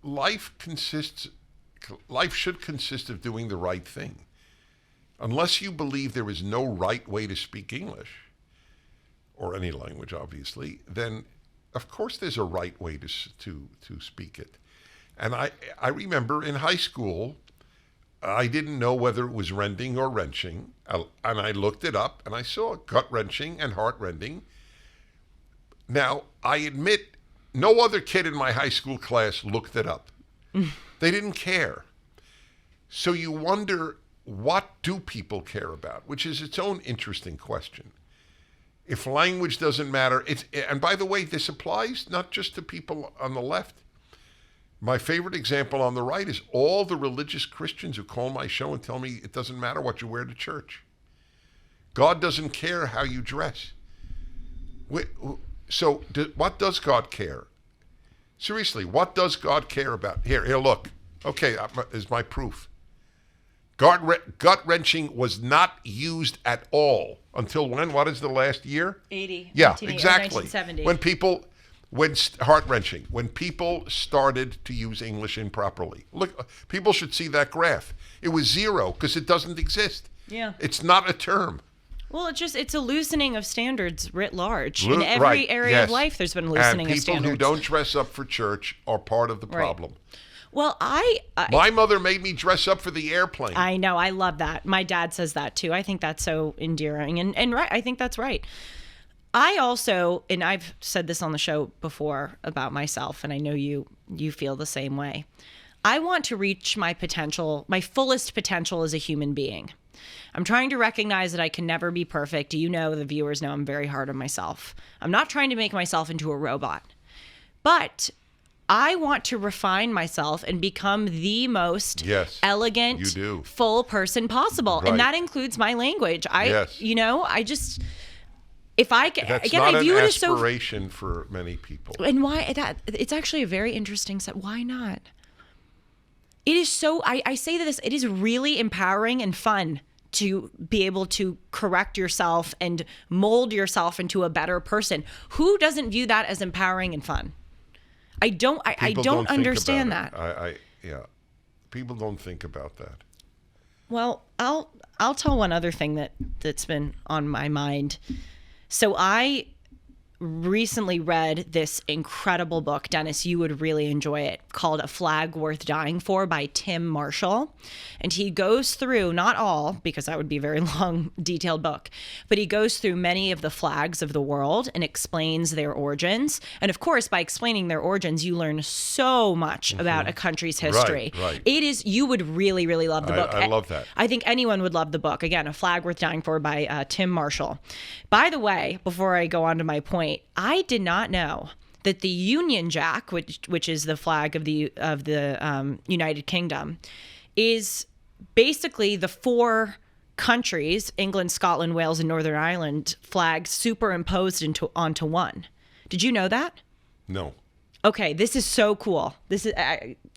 life should consist of doing the right thing. Unless you believe there is no right way to speak English, or any language, obviously, then of course there's a right way to speak it. And I remember in high school, I didn't know whether it was rending or wrenching, and I looked it up, and I saw gut-wrenching and heart-rending. Now, I admit, no other kid in my high school class looked it up. They didn't care. So you wonder, what do people care about? Which is its own interesting question. If language doesn't matter, and by the way, this applies not just to people on the left. My favorite example on the right is all the religious Christians who call my show and tell me it doesn't matter what you wear to church. God doesn't care how you dress. So what does God care? Seriously, what does God care about? Here, look. Okay, is my proof. Gut-wrenching was not used at all until when? What is the last year? 80. Yeah, exactly. 1970. Heart-wrenching. When people started to use English improperly. Look, people should see that graph. It was 0 because it doesn't exist. Yeah. It's not a term. Well, it's a loosening of standards writ large. In every area of life, there's been a loosening of standards. And people who don't dress up for church are part of the problem. Right. Well, my mother made me dress up for the airplane. I know. I love that. My dad says that too. I think that's so endearing. And right, I think that's right. I also, and I've said this on the show before about myself, and I know you feel the same way. I want to reach my potential, my fullest potential as a human being. I'm trying to recognize that I can never be perfect. You know, the viewers know I'm very hard on myself. I'm not trying to make myself into a robot. But I want to refine myself and become the most elegant, full person possible. Right. And that includes my language. If I can, that's again, not I view an it as aspiration for many people. And why that? It's actually a very interesting set. Why not? It is so. I say this. It is really empowering and fun to be able to correct yourself and mold yourself into a better person. Who doesn't view that as empowering and fun? I don't understand that. People don't think about that. Well, I'll tell one other thing that's been on my mind. So I recently read this incredible book, Dennis, you would really enjoy it, called A Flag Worth Dying For by Tim Marshall. And he goes through, not all, because that would be a very long, detailed book, but he goes through many of the flags of the world and explains their origins. And of course, by explaining their origins, you learn so much about a country's history. Right. It is, you would really, really love the book. I love that. I think anyone would love the book. Again, A Flag Worth Dying For by Tim Marshall. By the way, before I go on to my point, I did not know that the Union Jack, which is the flag of the United Kingdom, is basically the 4 countries, England, Scotland, Wales, and Northern Ireland, flags superimposed onto one. Did you know that? No. Okay, this is so cool. This is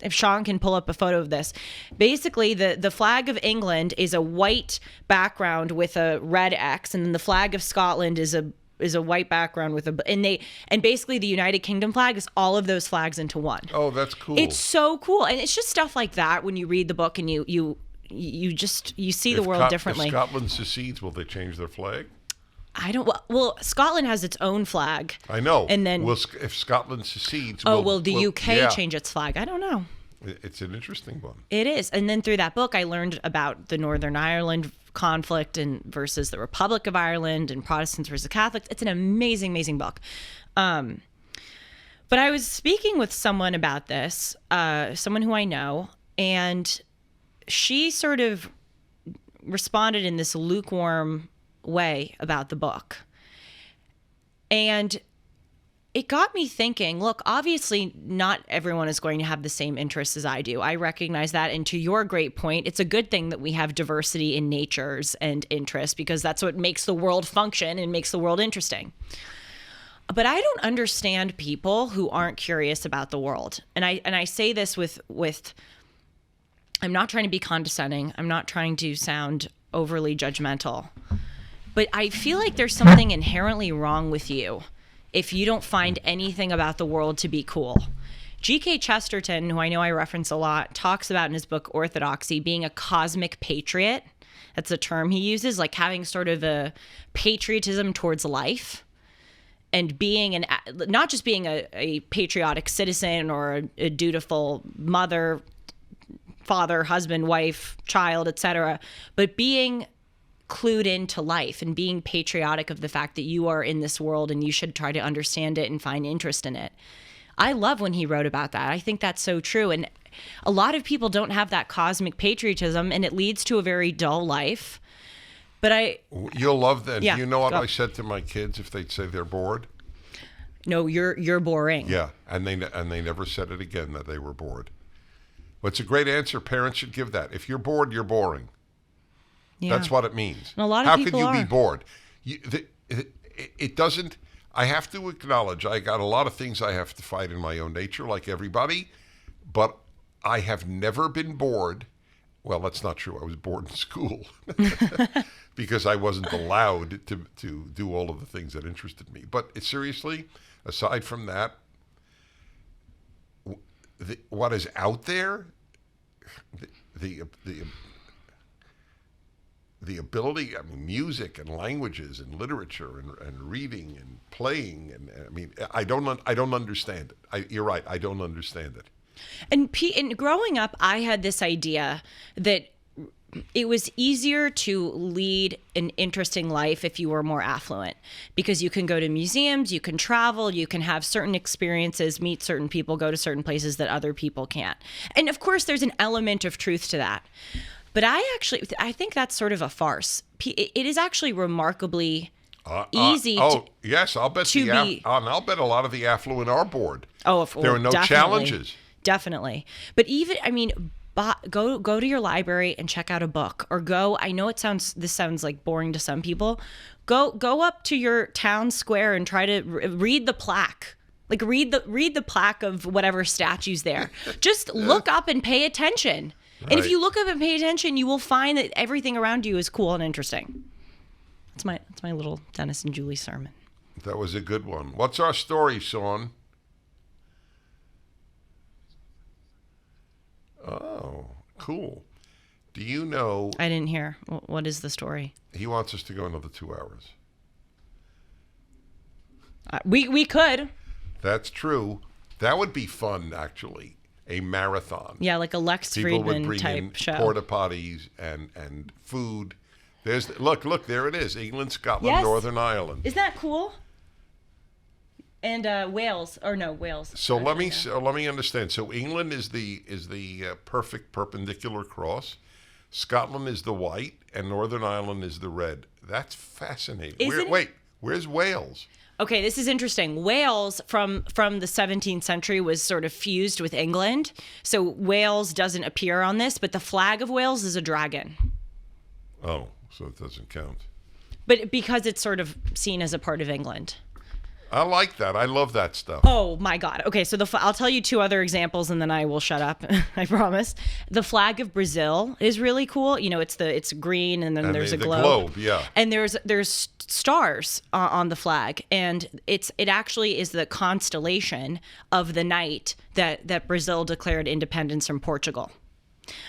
if Sean can pull up a photo of this. Basically, the flag of England is a white background with a red X, and then the flag of Scotland is a white background with and basically the United Kingdom flag is all of those flags into one. Oh, that's cool. It's so cool, and it's just stuff like that when you read the book and you see the world differently. If Scotland secedes, will they change their flag? I don't. Well, Scotland has its own flag. I know. And then, if Scotland secedes, will the UK change its flag? I don't know. It's an interesting one. It is. And then through that book, I learned about the Northern Ireland conflict and versus the Republic of Ireland and Protestants versus Catholics. It's an amazing, amazing book. But I was speaking with someone about this, someone who I know, and she sort of responded in this lukewarm way about the book. And it got me thinking, look, obviously not everyone is going to have the same interests as I do. I recognize that. And to your great point, it's a good thing that we have diversity in natures and interests, because that's what makes the world function and makes the world interesting. But I don't understand people who aren't curious about the world. And I say this with I'm not trying to be condescending. I'm not trying to sound overly judgmental. But I feel like there's something inherently wrong with you if you don't find anything about the world to be cool. G.K. Chesterton, who I know I reference a lot, talks about in his book Orthodoxy being a cosmic patriot. That's a term he uses, like having sort of a patriotism towards life and being not just being a patriotic citizen or a dutiful mother, father, husband, wife, child, etc., but being clued into life and being patriotic of the fact that you are in this world and you should try to understand it and find interest in it. I love when he wrote about that. I think that's so true. And a lot of people don't have that cosmic patriotism, and it leads to a very dull life. But you'll love that. Yeah, you know what I said to my kids if they'd say they're bored? No, you're boring. Yeah, and they never said it again that they were bored. But it's a great answer. Parents should give that. If you're bored, you're boring. Yeah. That's what it means. And a lot of How people could you are. be bored? It doesn't. I have to acknowledge I got a lot of things I have to fight in my own nature, like everybody. But I have never been bored. Well, that's not true. I was bored in school because I wasn't allowed to do all of the things that interested me. But seriously, aside from that, what is out there, the ability, I mean, music and languages and literature and reading and playing, and I mean, I don't understand it. You're right, I don't understand it. And growing up, I had this idea that it was easier to lead an interesting life if you were more affluent, because you can go to museums, you can travel, you can have certain experiences, meet certain people, go to certain places that other people can't. And of course, there's an element of truth to that. But I think that's sort of a farce. It is actually remarkably easy. Yes, I'll bet I'll bet a lot of the affluent are bored. There are no challenges. Definitely. But even, I mean, go to your library and check out a book, or go. I know this sounds like boring to some people. Go up to your town square and try to read the plaque. Like read the plaque of whatever statue's there. Just look up and pay attention. Right. And if you look up and pay attention, you will find that everything around you is cool and interesting. That's my little Dennis and Julie sermon. That was a good one. What's our story, Sean? Oh, cool. Do you know... I didn't hear. What is the story? He wants us to go another 2 hours. We could. That's true. That would be fun, actually. A marathon. Yeah, like a Lex Friedman type show. Porta potties and food. Look, there it is. England, Scotland, yes. Northern Ireland. Isn't that cool? And Wales. So let me understand. So England is the perfect perpendicular cross. Scotland is the white, and Northern Ireland is the red. That's fascinating. Where's Wales? Okay, this is interesting. Wales from the 17th century was sort of fused with England. So Wales doesn't appear on this, but the flag of Wales is a dragon. Oh, so it doesn't count. But because it's sort of seen as a part of England. I like that. I love that stuff. Oh my God. Okay, so I'll tell you 2 other examples and then I will shut up. I promise. The flag of Brazil is really cool. You know, it's green and then there's a globe. The globe, yeah. And there's stars on the flag, and it actually is the constellation of the night that Brazil declared independence from Portugal.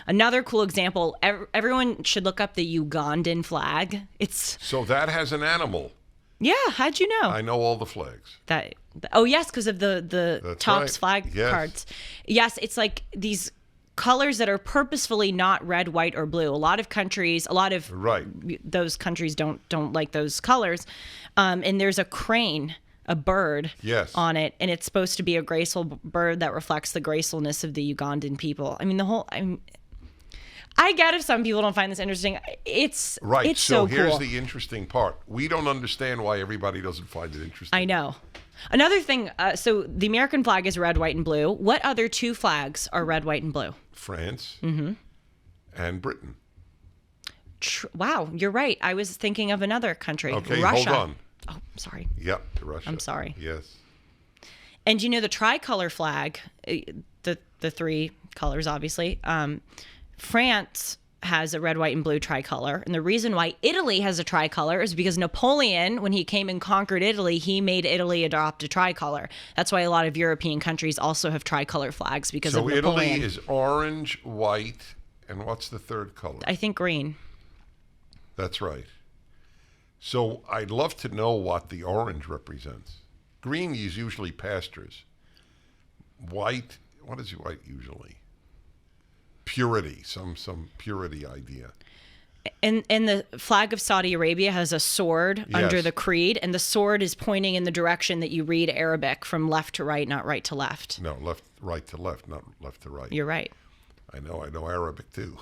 Another cool example. Everyone should look up the Ugandan flag. So that has an animal. Yeah, how'd you know? I know all the flags. Yes, because of the Topps flag cards. Yes, it's like these colors that are purposefully not red, white, or blue. A lot of countries, those countries don't like those colors. And there's a crane, a bird, on it, and it's supposed to be a graceful bird that reflects the gracefulness of the Ugandan people. I mean, I get if some people don't find this interesting. It's right. It's so here's cool. the interesting part. We don't understand why everybody doesn't find it interesting. I know. Another thing, so the American flag is red, white, and blue. What other two flags are red, white, and blue? France and Britain. Wow, you're right. I was thinking of another country. Okay, Russia. hold on. Oh, sorry. Yep, Russia. I'm sorry. Yes. And the tricolor flag, the three colors, obviously. France has a red, white, and blue tricolor. And the reason why Italy has a tricolor is because Napoleon, when he came and conquered Italy, he made Italy adopt a tricolor. That's why a lot of European countries also have tricolor flags because of Napoleon. So Italy is orange, white, and what's the third color? I think green. That's right. So I'd love to know what the orange represents. Green is usually pastures. White, what is white usually? Purity, some purity idea. And the flag of Saudi Arabia has a sword under the creed, and the sword is pointing in the direction that you read Arabic, from left to right, not right to left. No, right to left, not left to right. You're right. I know Arabic too.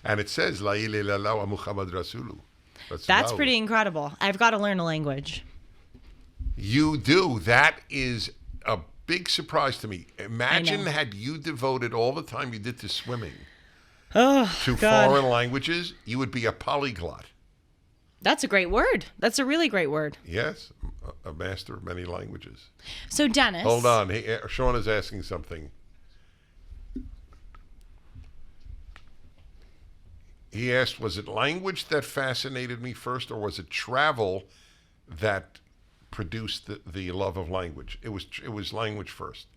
And it says La ilaha illallah wa Muhammad Rasulu. That's pretty incredible. I've got to learn a language. You do. That is a big surprise to me. Imagine had you devoted all the time you did to swimming to foreign languages, you would be a polyglot. That's a great word. That's a really great word. Yes, a master of many languages. So, Dennis. Hold on. Sean is asking something. He asked, was it language that fascinated me first, or was it travel that produced the love of language? It was language first.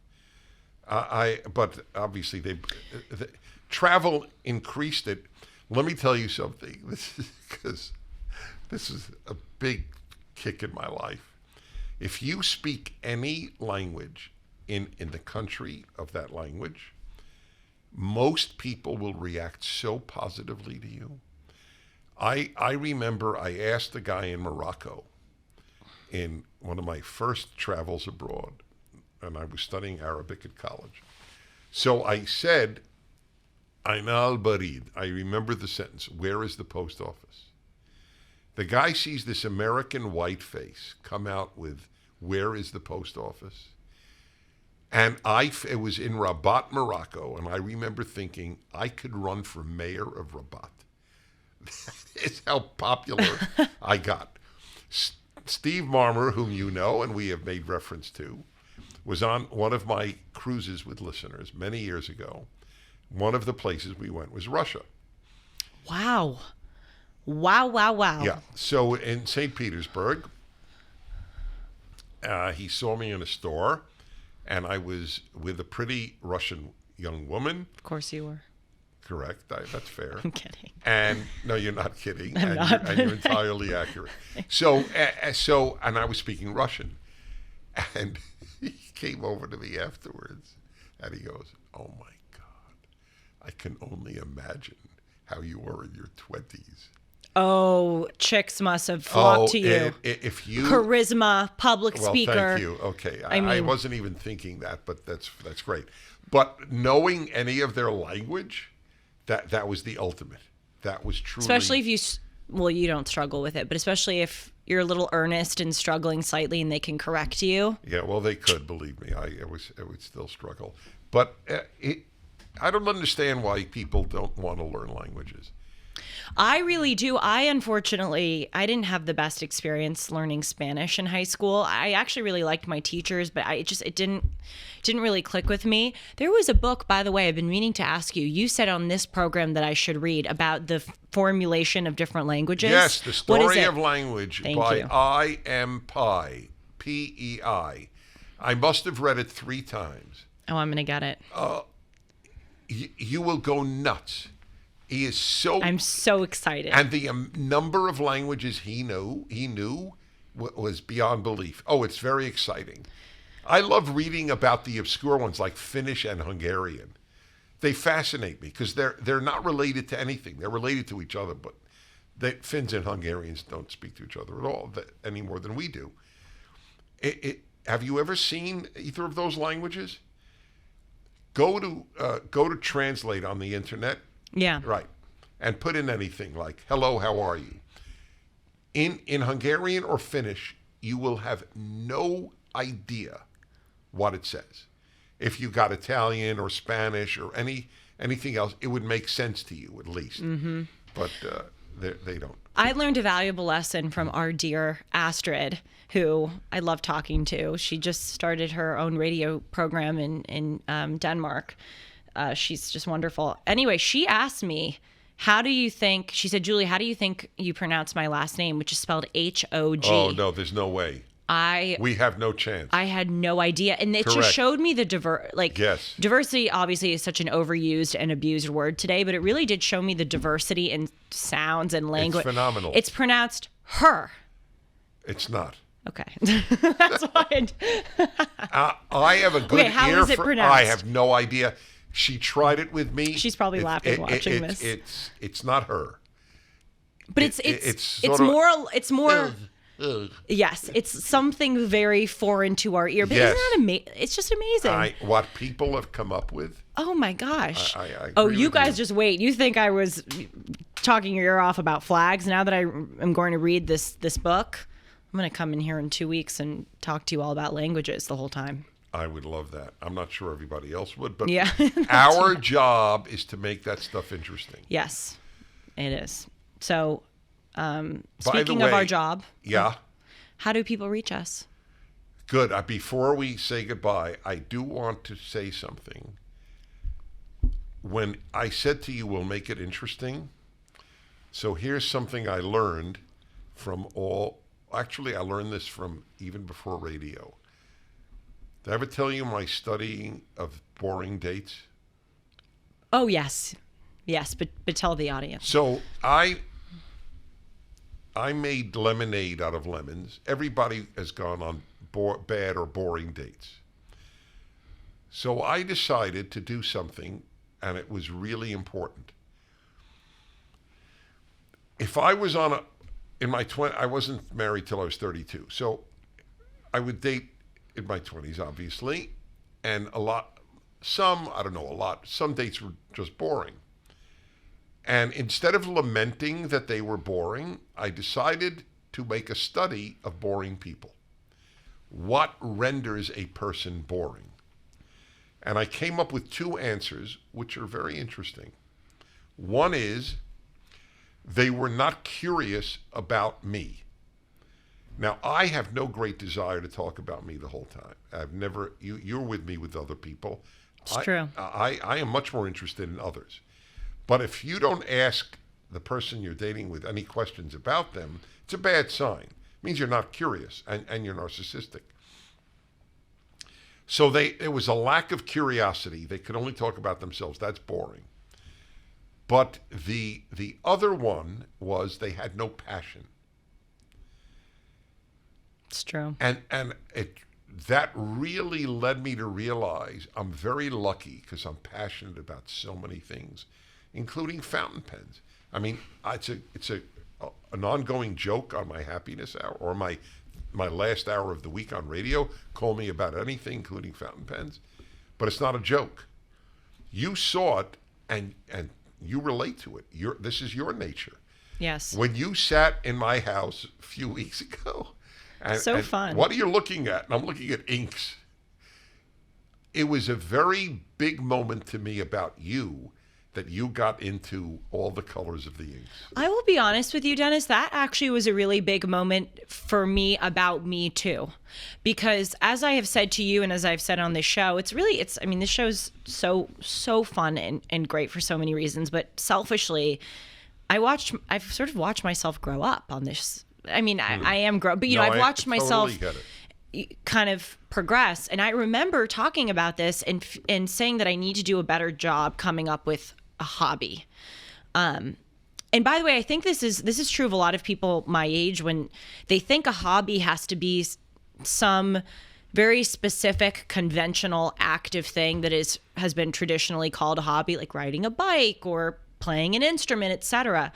But obviously the travel increased it. Let me tell you something. This is a big kick in my life. If you speak any language in the country of that language, most people will react so positively to you. I remember I asked a guy in Morocco in one of my first travels abroad, and I was studying Arabic at college. So I said, Aina al-Barid. I remember the sentence, where is the post office? The guy sees this American white face come out with, where is the post office? And it was in Rabat, Morocco, and I remember thinking, I could run for mayor of Rabat. That is how popular I got. Steve Marmer, whom you know and we have made reference to, was on one of my cruises with listeners many years ago. One of the places we went was Russia. Wow. Wow. Yeah. So in St. Petersburg, he saw me in a store, and I was with a pretty Russian young woman. Of course you were. Correct. That's fair. I'm kidding. And no, you're not kidding. I'm not. You're entirely accurate. So, and I was speaking Russian, and he came over to me afterwards, and he goes, "Oh my God, I can only imagine how you were in your 20s." Oh, chicks must have flocked to you. If you charisma, public speaker. Thank you. Okay, I wasn't even thinking that, but that's great. But knowing any of their language, that was the ultimate. That was truly. Especially if you don't struggle with it, but especially if you're a little earnest and struggling slightly, and they can correct you. Yeah, well, they could, believe me. I would still struggle, but I don't understand why people don't want to learn languages. I really do. Unfortunately, I didn't have the best experience learning Spanish in high school. I actually really liked my teachers, but it didn't really click with me. There was a book, by the way, I've been meaning to ask you. You said on this program that I should read about the formulation of different languages. Yes, The Story of Language by I.M. Pei, P-E-I. I must have read it 3 times. Oh, I'm going to get it. You will go nuts. He is so. I'm so excited. And the number of languages he knew was beyond belief. Oh, it's very exciting. I love reading about the obscure ones like Finnish and Hungarian. they fascinate me because they're not related to anything. They're related to each other, but Finns and Hungarians don't speak to each other at all any more than we do. Have you ever seen either of those languages? Go to translate on the internet. Yeah. Right. And put in anything like, hello, how are you? In Hungarian or Finnish, you will have no idea what it says. If you got Italian or Spanish or anything else, it would make sense to you at least. Mm-hmm. But they don't. I learned a valuable lesson from our dear Astrid, who I love talking to. She just started her own radio program in Denmark. She's just wonderful. Anyway, she asked me, she said, Julie, how do you think you pronounce my last name, which is spelled H-O-G? Oh, no, there's no way. We have no chance. I had no idea. And it just showed me the diversity obviously is such an overused and abused word today, but it really did show me the diversity in sounds and language. It's phenomenal. It's pronounced her. It's not. Okay. That's why I have a good how ear is it for pronounced? I have no idea. She tried it with me. She's probably laughing watching this. It's not her. But it's more yes, it's something very foreign to our ear. But yes. Isn't that amazing? It's just amazing. What people have come up with. Oh my gosh. I you guys just wait. You think I was talking your ear off about flags? Now that I am going to read this book, I'm going to come in here in 2 weeks and talk to you all about languages the whole time. I would love that. I'm not sure everybody else would, but yeah, our job is to make that stuff interesting. Yes, it is. So, speaking of our job, yeah, how do people reach us? Good. Before we say goodbye, I do want to say something. When I said to you, we'll make it interesting. So here's something I learned from actually, I learned this from even before radio. Did I ever tell you my studying of boring dates? Oh, yes. Yes, but tell the audience. So I made lemonade out of lemons. Everybody has gone on bad or boring dates. So I decided to do something, and it was really important. If I was in my 20s, I wasn't married till I was 32. So I would date in my 20s, obviously, and some dates were just boring. And instead of lamenting that they were boring, I decided to make a study of boring people. What renders a person boring? And I came up with 2 answers, which are very interesting. One is, they were not curious about me. Now, I have no great desire to talk about me the whole time. I've never, you're with me with other people. It's true. I am much more interested in others. But if you don't ask the person you're dating with any questions about them, it's a bad sign. It means you're not curious and you're narcissistic. So there was a lack of curiosity. They could only talk about themselves. That's boring. But the other one was they had no passion. It's true. And that really led me to realize I'm very lucky because I'm passionate about so many things, including fountain pens. I mean, it's an ongoing joke on my happiness hour or my last hour of the week on radio. Call me about anything, including fountain pens. But it's not a joke. You saw it and you relate to it. This is your nature. Yes. When you sat in my house a few weeks ago, and fun. What are you looking at? And I'm looking at inks. It was a very big moment to me about you, that you got into all the colors of the inks. I will be honest with you, Dennis, that actually was a really big moment for me about me too. Because as I have said to you and as I've said on this show, this show's so fun and great for so many reasons, but selfishly, I've sort of watched myself grow up on this. I mean, I am growing, but I've watched myself kind of progress. And I remember talking about this and saying that I need to do a better job coming up with a hobby. And by the way, I think this is true of a lot of people my age when they think a hobby has to be some very specific, conventional, active thing that has been traditionally called a hobby, like riding a bike or playing an instrument, etc.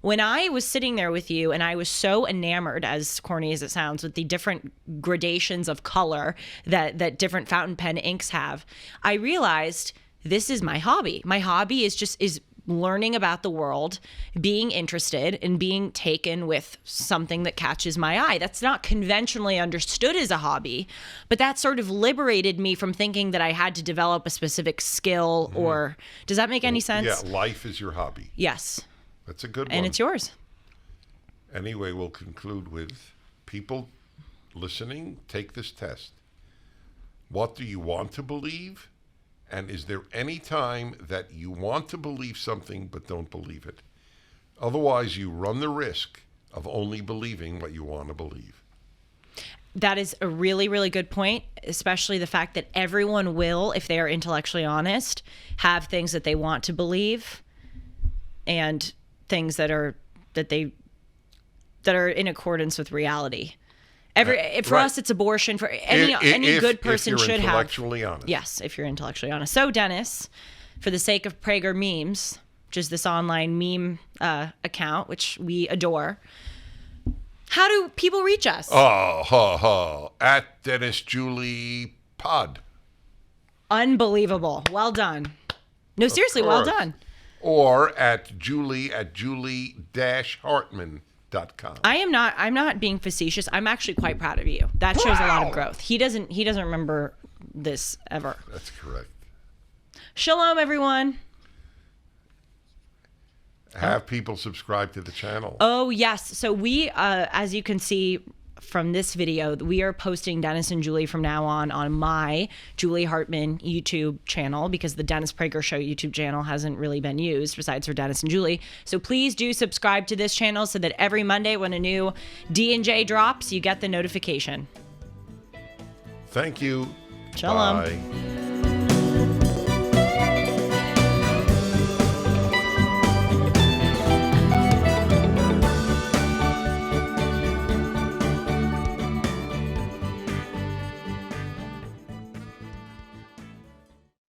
When I was sitting there with you and I was so enamored, as corny as it sounds, with the different gradations of color that different fountain pen inks have, I realized this is my hobby. My hobby is learning about the world, being interested, and being taken with something that catches my eye. That's not conventionally understood as a hobby, but that sort of liberated me from thinking that I had to develop a specific skill or... Does that make any sense? Yeah, life is your hobby. Yes. That's a good one. And it's yours. Anyway, we'll conclude with people listening, take this test. What do you want to believe? And is there any time that you want to believe something but don't believe it? Otherwise, you run the risk of only believing what you want to believe. That is a really, really good point, especially the fact that everyone will, if they are intellectually honest, have things that they want to believe and things that are in accordance with reality. For us, it's abortion. For any good person should have. If you're intellectually honest. Yes, if you're intellectually honest. So, Dennis, for the sake of Prager Memes, which is this online meme account, which we adore, how do people reach us? At Dennis Julie Pod. Unbelievable. Well done. No, seriously, well done. Or at julie@julie-hartman.com. I'm not being facetious. I'm actually quite proud of you. That shows a lot of growth. He doesn't remember this ever. That's correct. Shalom, everyone. Have people subscribe to the channel. Oh, yes. So we, as you can see from this video, we are posting Dennis and Julie from now on my Julie Hartman YouTube channel, because the Dennis Prager Show YouTube channel hasn't really been used besides for Dennis and Julie. So please do subscribe to this channel so that every Monday when a new D&J drops, you get the notification. Thank you. Shalom. Bye.